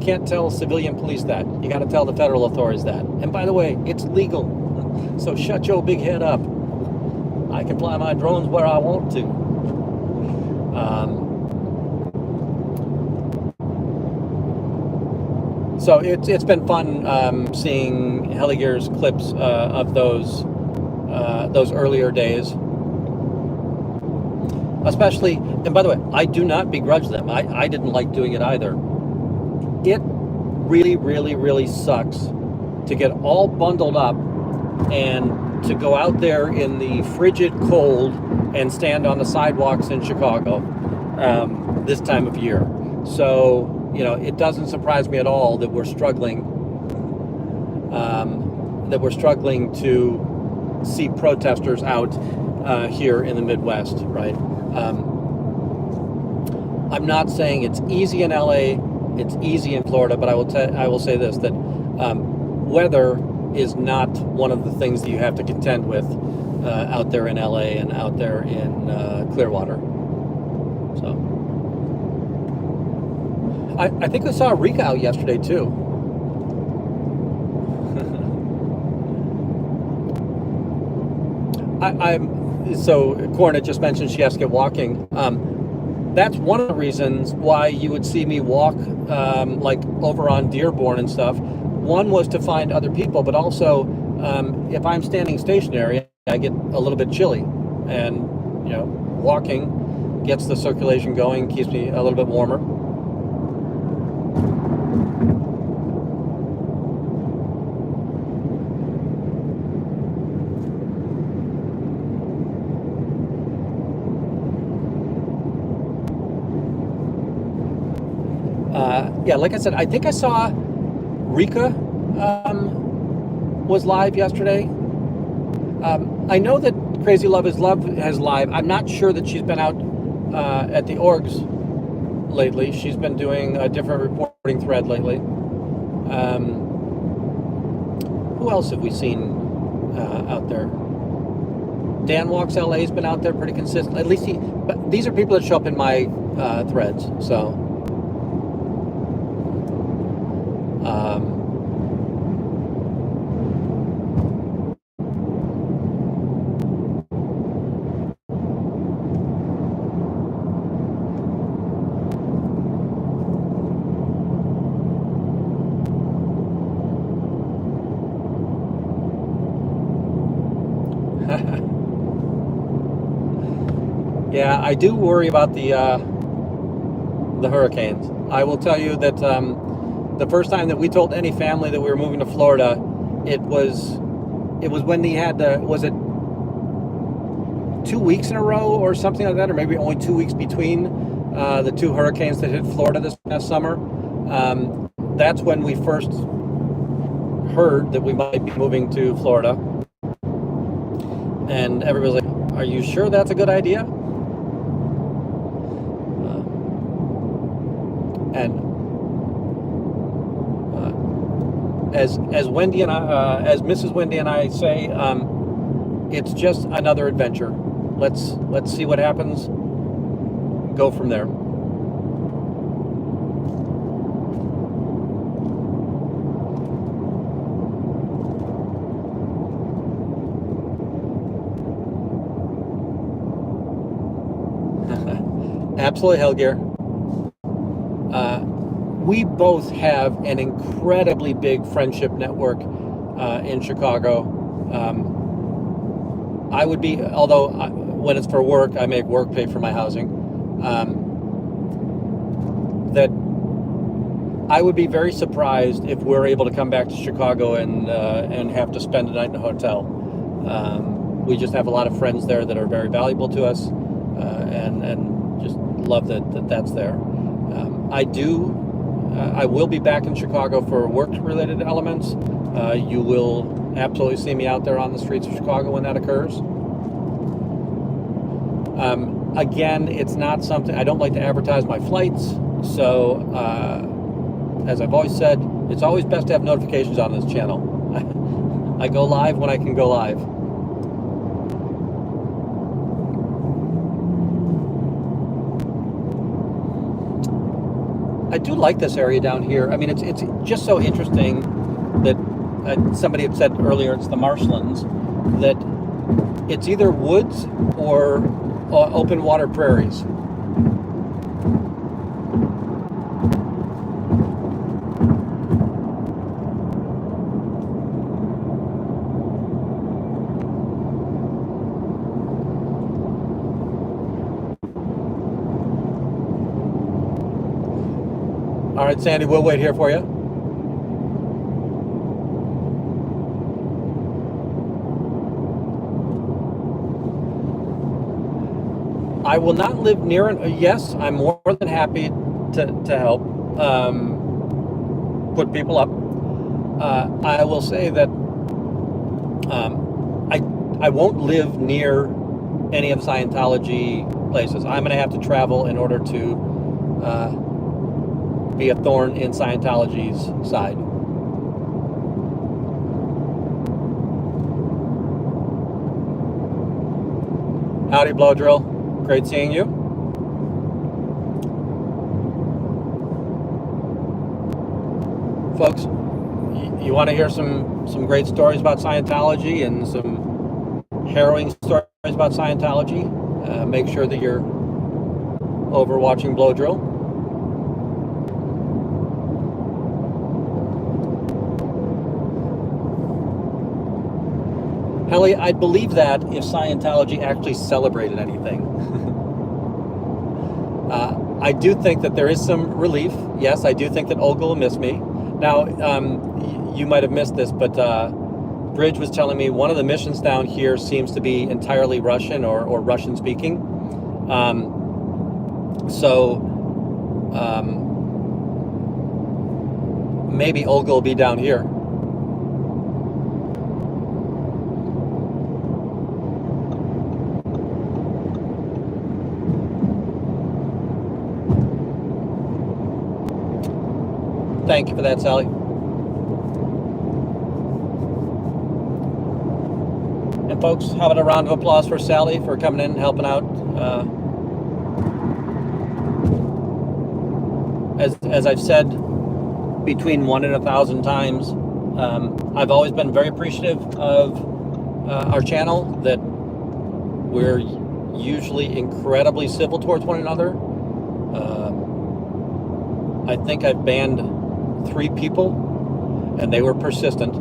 [SPEAKER 1] can't tell civilian police that. You got to tell the federal authorities that. And by the way, it's legal. So shut your big head up. I can fly my drones where I want to. So it's been fun seeing Heligear's clips of those earlier days. Especially, and by the way, I do not begrudge them. I didn't like doing it either. It really, really, really sucks to get all bundled up and to go out there in the frigid cold and stand on the sidewalks in Chicago this time of year. So, it doesn't surprise me at all that we're struggling to see protesters out here in the Midwest, right? I'm not saying it's easy in LA, it's easy in Florida, but I will say this, that weather is not one of the things that you have to contend with out there in LA and out there in Clearwater. So I think we saw Rika out yesterday too. So Cornet just mentioned she has to get walking. That's one of the reasons why you would see me walk like over on Dearborn and stuff. One was to find other people, but also if I'm standing stationary, I get a little bit chilly, and walking gets the circulation going, keeps me a little bit warmer. Yeah, like I said, I think I saw Rika was live yesterday. I know that Crazy Love is Love has live. I'm not sure that she's been out at the orgs lately. She's been doing a different reporting thread lately. Who else have we seen out there? Dan Walks LA has been out there pretty consistent. At least but these are people that show up in my threads. So. Yeah, I do worry about the hurricanes. I will tell you that the first time that we told any family that we were moving to Florida, it was when they had was it 2 weeks in a row or something like that, or maybe only 2 weeks between the two hurricanes that hit Florida this past summer. That's when we first heard that we might be moving to Florida, and everybody was like, "Are you sure that's a good idea?" And as Wendy and I, as Mrs. Wendy and I say, it's just another adventure. Let's see what happens. Go from there. Absolutely, Hellgear. We both have an incredibly big friendship network in Chicago. I would be, although when it's for work, I make work pay for my housing. That I would be very surprised if we're able to come back to Chicago and have to spend a night in a hotel. We just have a lot of friends there that are very valuable to us, and just love that that's there. I will be back in Chicago for work-related elements. You will absolutely see me out there on the streets of Chicago when that occurs. Again, it's not something, I don't like to advertise my flights, so as I've always said, it's always best to have notifications on this channel. I go live when I can go live. I do like this area down here. I mean, it's just so interesting that somebody had said earlier, it's the marshlands, that it's either woods or open water prairies. All right, Sandy, we'll wait here for you. I will not live near it. Yes, I'm more than happy to help put people up. I will say that I won't live near any of Scientology places. I'm going to have to travel in order to be a thorn in Scientology's side. Howdy, Blow Drill. Great seeing you. Folks, you want to hear some great stories about Scientology and some harrowing stories about Scientology? Make sure that you're over watching Blow Drill. Helly, I'd believe that if Scientology actually celebrated anything. I do think that there is some relief. Yes, I do think that Olga will miss me. Now, you might have missed this, but Bridge was telling me one of the missions down here seems to be entirely Russian or Russian speaking. Maybe Olga will be down here. Thank you for that, Sally. And folks, how about a round of applause for Sally for coming in and helping out? As I've said between 1 and 1,000 times, I've always been very appreciative of our channel, that we're usually incredibly civil towards one another. I think I've banned 3 people, and they were persistent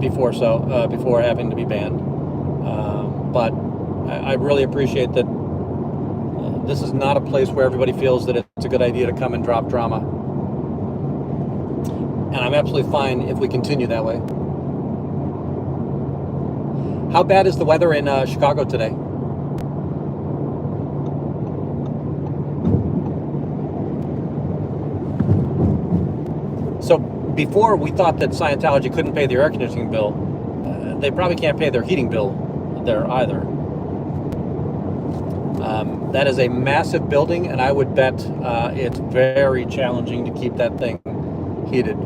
[SPEAKER 1] before having to be banned. But I really appreciate that this is not a place where everybody feels that it's a good idea to come and drop drama. And I'm absolutely fine if we continue that way. How bad is the weather in Chicago today? So before we thought that Scientology couldn't pay their air conditioning bill, they probably can't pay their heating bill there either. That is a massive building, and I would bet it's very challenging to keep that thing heated.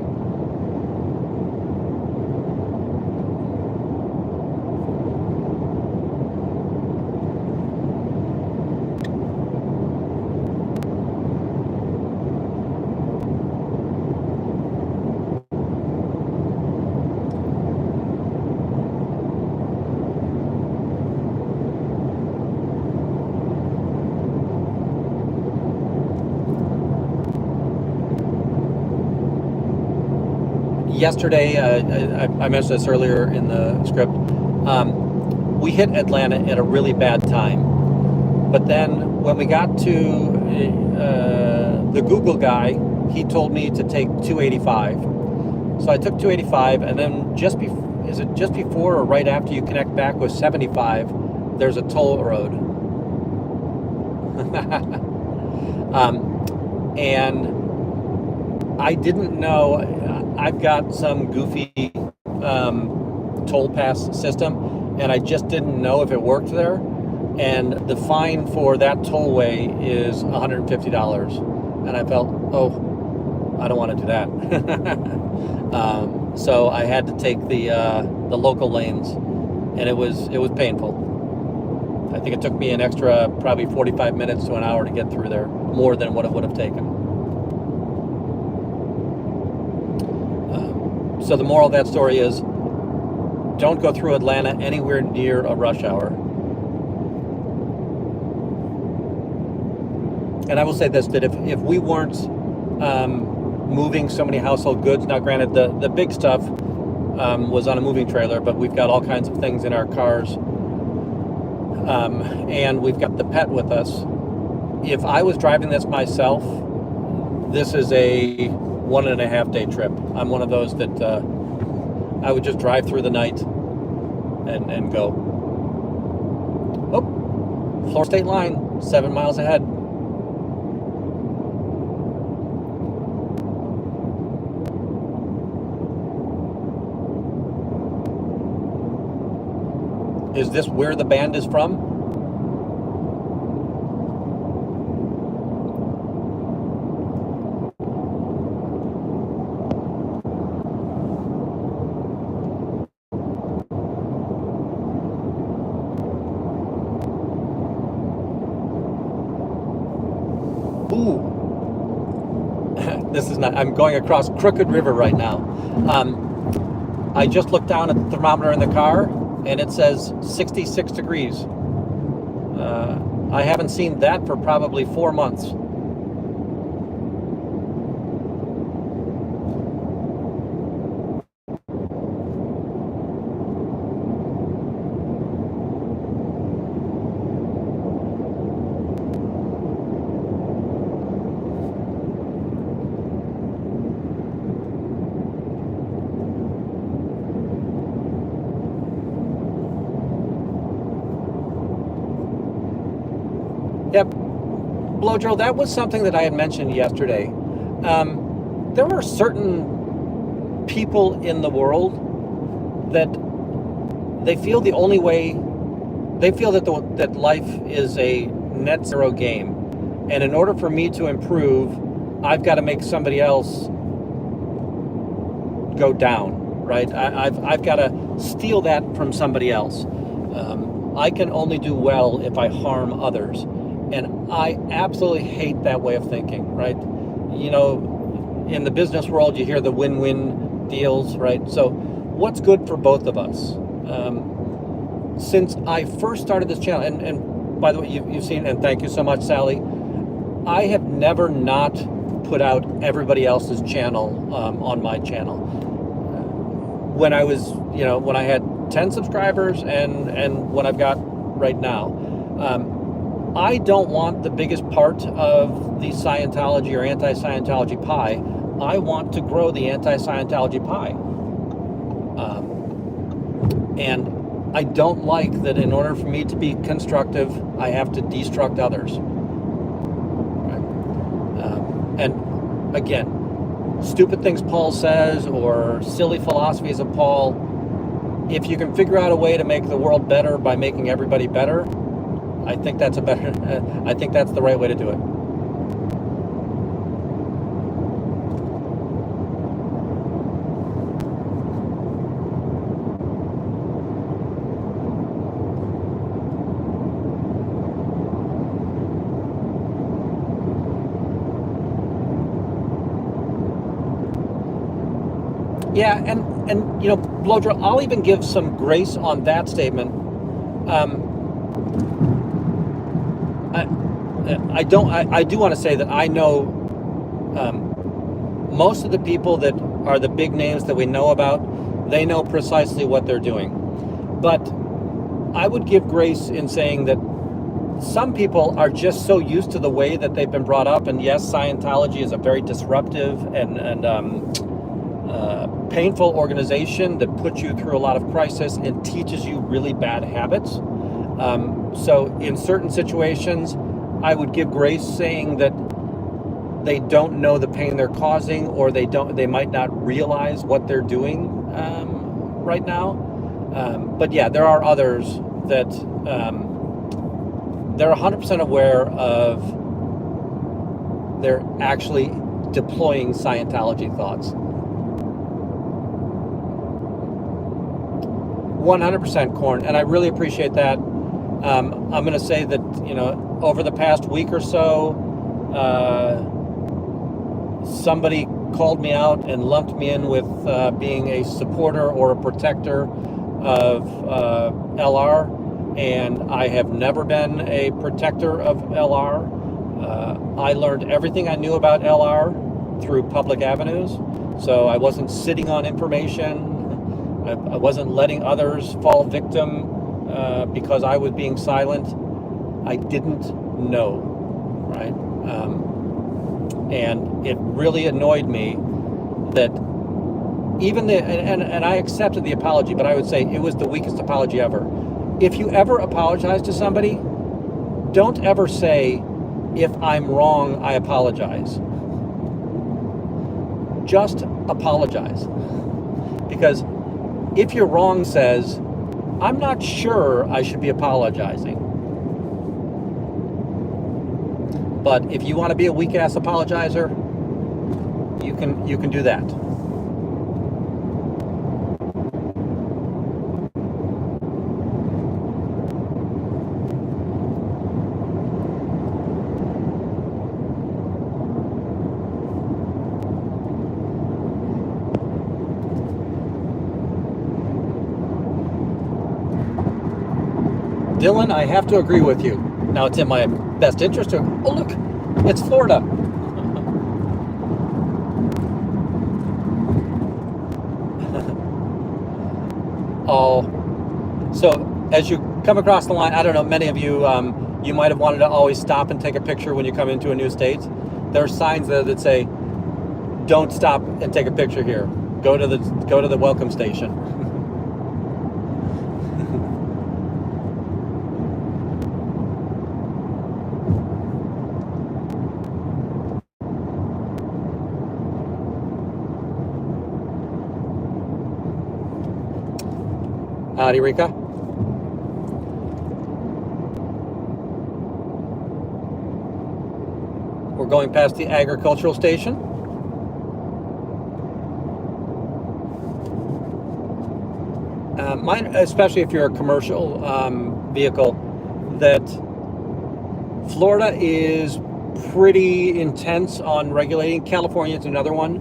[SPEAKER 1] Yesterday, I mentioned this earlier in the script, we hit Atlanta at a really bad time. But then when we got to the Google guy, he told me to take 285. So I took 285, and then just before or right after you connect back with 75, there's a toll road. And I didn't know. I've got some goofy toll pass system, and I just didn't know if it worked there. And the fine for that tollway is $150. and I felt, oh, I don't want to do that. So I had to take the local lanes, and it was painful. I think it took me an extra probably 45 minutes to an hour to get through there, more than what it would have taken. So the moral of that story is, don't go through Atlanta anywhere near a rush hour. And I will say this, that if we weren't moving so many household goods, now granted the big stuff was on a moving trailer, but we've got all kinds of things in our cars, and we've got the pet with us. If I was driving this myself, this is a 1.5 day trip. I'm one of those that I would just drive through the night and go. Oh, Florida State line, 7 miles ahead. Is this where the band is from? Ooh. This is not, I'm going across Crooked River right now. I just looked down at the thermometer in the car, and it says 66 degrees. I haven't seen that for probably 4 months. Yep. Blow drill, that was something that I had mentioned yesterday. There are certain people in the world that they feel the only way, they feel that that life is a net zero game. And in order for me to improve, I've got to make somebody else go down, right? I've got to steal that from somebody else. I can only do well if I harm others. And I absolutely hate that way of thinking, right? You know, in the business world, you hear the win-win deals, right? So what's good for both of us? Since I first started this channel, and by the way, you've seen, and thank you so much, Sally, I have never not put out everybody else's channel on my channel. When I was, you know, when I had 10 subscribers and what I've got right now, I don't want the biggest part of the Scientology or anti-Scientology pie. I want to grow the anti-Scientology pie. And I don't like that in order for me to be constructive, I have to destruct others. Right? And again, stupid things Paul says or silly philosophies of Paul, if you can figure out a way to make the world better by making everybody better, I think that's a better, I think that's the right way to do it. Yeah, and you know, Blowdrill, I'll even give some grace on that statement. I do want to say that I know most of the people that are the big names that we know about, they know precisely what they're doing. But I would give grace in saying that some people are just so used to the way that they've been brought up. And yes, Scientology is a very disruptive and painful organization that puts you through a lot of crisis and teaches you really bad habits. So in certain situations, I would give grace saying that they don't know the pain they're causing, or they might not realize what they're doing right now. But yeah, there are others that they're 100% aware of they're actually deploying Scientology thoughts. 100% Corn, and I really appreciate that. I'm going to say that, over the past week or so, somebody called me out and lumped me in with being a supporter or a protector of LR, and I have never been a protector of LR. I learned everything I knew about LR through public avenues, so I wasn't sitting on information. I wasn't letting others fall victim because I was being silent. I didn't know, right? And it really annoyed me that even and I accepted the apology, but I would say it was the weakest apology ever. If you ever apologize to somebody, don't ever say, if I'm wrong, I apologize. Just apologize. Because if you're wrong says, I'm not sure I should be apologizing. But if you want to be a weak-ass apologizer, you can do that. Dylan, I have to agree with you. Now, it's in my best interest to... Oh, look, it's Florida. Oh, so as you come across the line, I don't know, many of you, you might have wanted to always stop and take a picture when you come into a new state. There are signs there that say, don't stop and take a picture here. Go to the welcome station. Howdy, Rika. We're going past the agricultural station. Mine, especially if you're a commercial vehicle, that Florida is pretty intense on regulating. California is another one.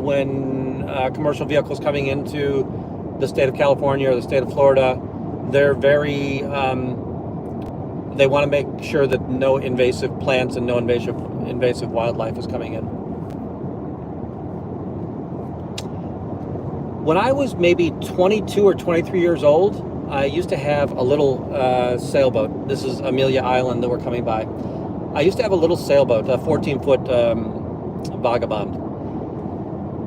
[SPEAKER 1] When commercial vehicles coming into the state of California or the state of Florida, they're very, they want to make sure that no invasive plants and no invasive wildlife is coming in. When I was maybe 22 or 23 years old, I used to have a little sailboat. This is Amelia Island that we're coming by. I used to have a little sailboat, a 14-foot Vagabond.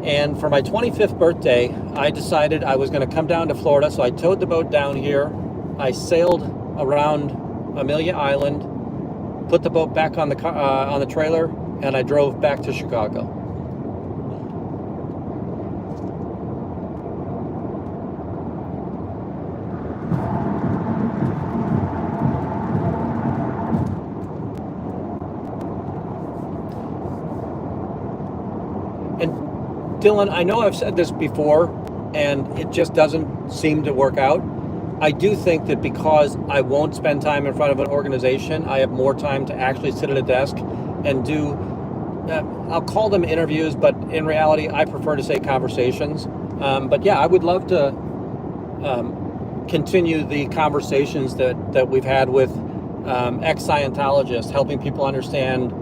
[SPEAKER 1] And for my 25th birthday, I decided I was going to come down to Florida, so I towed the boat down here. I sailed around Amelia Island, put the boat back on the trailer, and I drove back to Chicago. And Dylan, I know I've said this before, and it just doesn't seem to work out. I do think that because I won't spend time in front of an organization, I have more time to actually sit at a desk and do, I'll call them interviews, but in reality, I prefer to say conversations. But yeah, I would love to continue the conversations that we've had with ex-Scientologists, helping people understand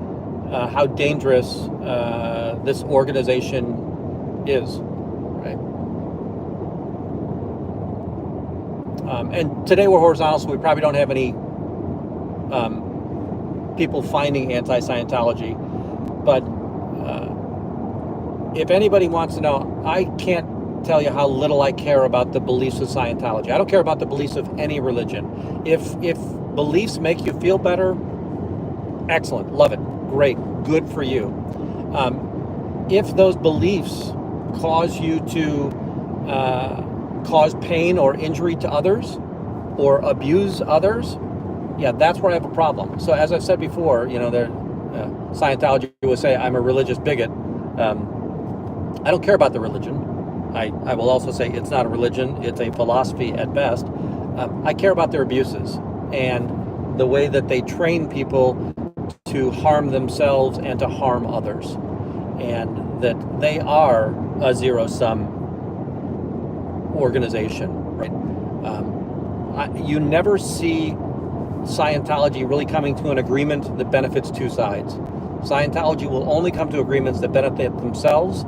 [SPEAKER 1] how dangerous this organization is, right? And today we're horizontal, so we probably don't have any people finding anti-Scientology. But if anybody wants to know, I can't tell you how little I care about the beliefs of Scientology. I don't care about the beliefs of any religion. If beliefs make you feel better, excellent, love it, great, good for you. If those beliefs cause you to cause pain or injury to others or abuse others, yeah, that's where I have a problem. So as I've said before, Scientology would say I'm a religious bigot. I don't care about the religion. I will also say it's not a religion, it's a philosophy at best. I care about their abuses and the way that they train people to harm themselves and to harm others. And that they are a zero-sum organization, right? You never see Scientology really coming to an agreement that benefits two sides. Scientology will only come to agreements that benefit themselves,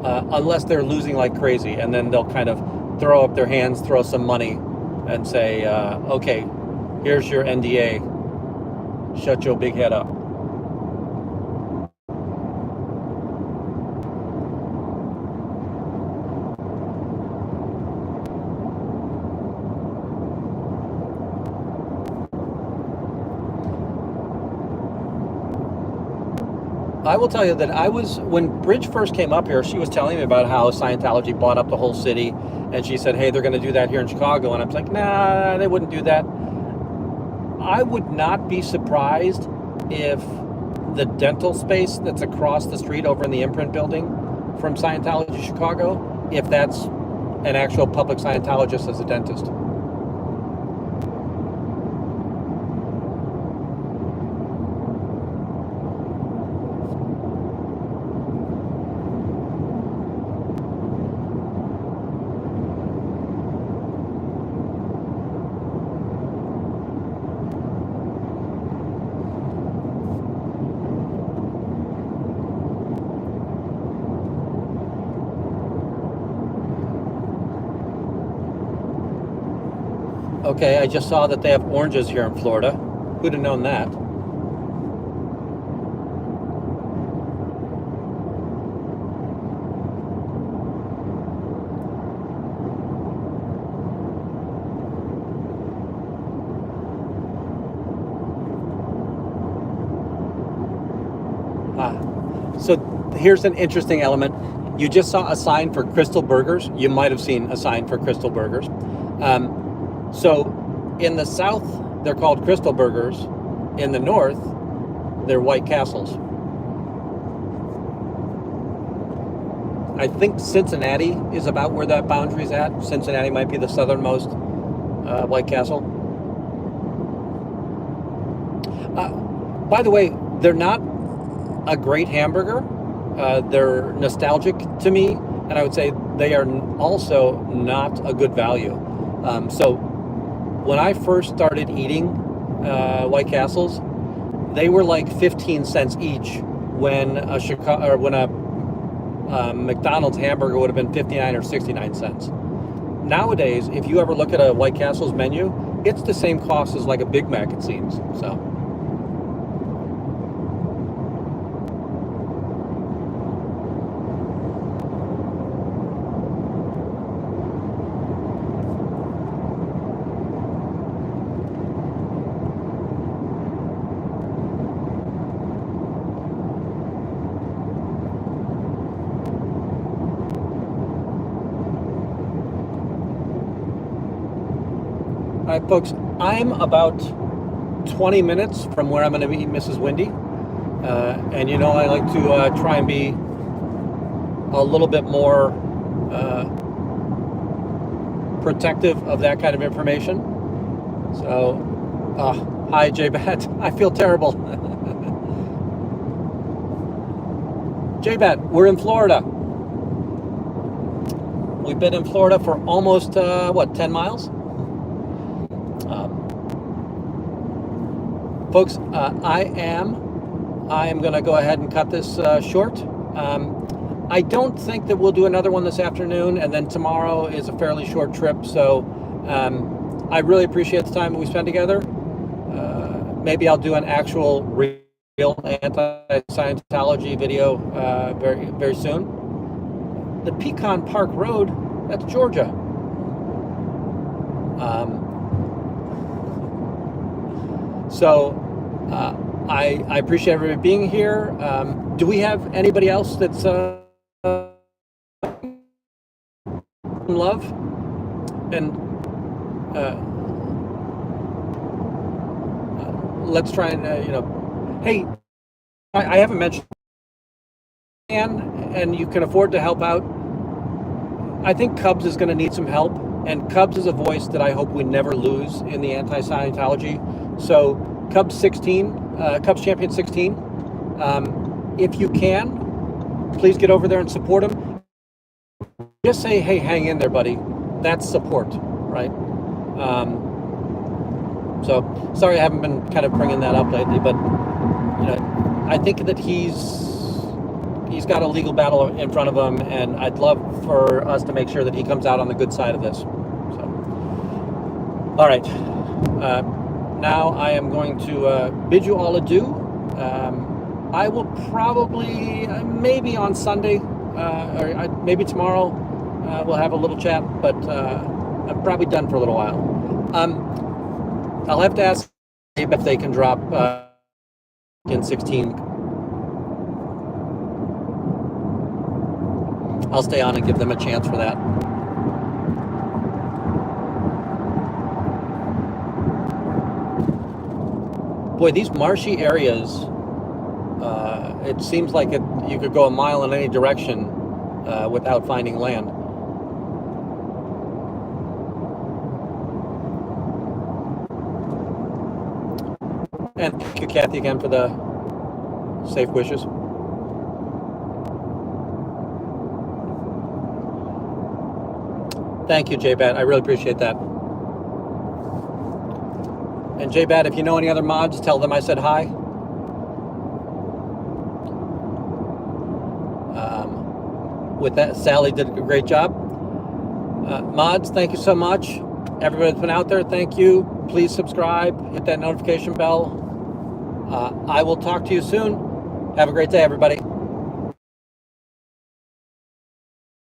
[SPEAKER 1] unless they're losing like crazy, and then they'll kind of throw up their hands, throw some money, and say, okay, here's your NDA, shut your big head up. I will tell you that when Bridge first came up here, she was telling me about how Scientology bought up the whole city, and she said, hey, they're going to do that here in Chicago, and I was like, nah, they wouldn't do that. I would not be surprised if the dental space that's across the street over in the Imprint building from Scientology Chicago, if that's an actual public Scientologist as a dentist. Okay, I just saw that they have oranges here in Florida. Who'd have known that? So here's an interesting element. You just saw a sign for Crystal Burgers. You might have seen a sign for Crystal Burgers. So in the South, they're called Crystal Burgers. In the North, they're White Castles. I think Cincinnati is about where that boundary's at. Cincinnati might be the southernmost White Castle. By the way, they're not a great hamburger. They're nostalgic to me, and I would say they are also not a good value. So when I first started eating White Castles, they were like 15 cents each when a McDonald's hamburger would have been 59 or 69 cents. Nowadays, if you ever look at a White Castle's menu, it's the same cost as like a Big Mac, it seems. So. All right, folks, I'm about 20 minutes from where I'm going to meet Mrs. Wendy. And you know, I like to try and be a little bit more protective of that kind of information. So, hi, J-Bat. I feel terrible. J-Bat, we're in Florida. We've been in Florida for almost, 10 miles? Folks, I am going to go ahead and cut this short. I don't think that we'll do another one this afternoon, and then tomorrow is a fairly short trip. So I really appreciate the time we spent together. Maybe I'll do an actual real anti-Scientology video very, very soon. The Pecan Park Road, that's Georgia. So I appreciate everybody being here. Do we have anybody else that's in love? And let's try and, hey, I haven't mentioned, and you can afford to help out. I think Cubs is going to need some help, and Cubs is a voice that I hope we never lose in the anti-Scientology. So Cubs champion 16. If you can, please get over there and support him. Just say, hey, hang in there, buddy. That's support, right? So sorry I haven't been kind of bringing that up lately, but I think that he's got a legal battle in front of him, and I'd love for us to make sure that he comes out on the good side of this. So, all right. Now I am going to bid you all adieu. I will probably, maybe on Sunday, or maybe tomorrow, we'll have a little chat, but I'm probably done for a little while. I'll have to ask if they can drop in 16. I'll stay on and give them a chance for that. Boy, these marshy areas, it seems like you could go a mile in any direction without finding land. And thank you, Kathy, again for the safe wishes. Thank you, JBat. I really appreciate that. And JBat, if you know any other mods, tell them I said hi. With that, Sally did a great job. Mods, thank you so much. Everybody that's been out there, thank you. Please subscribe, hit that notification bell. I will talk to you soon. Have a great day, everybody.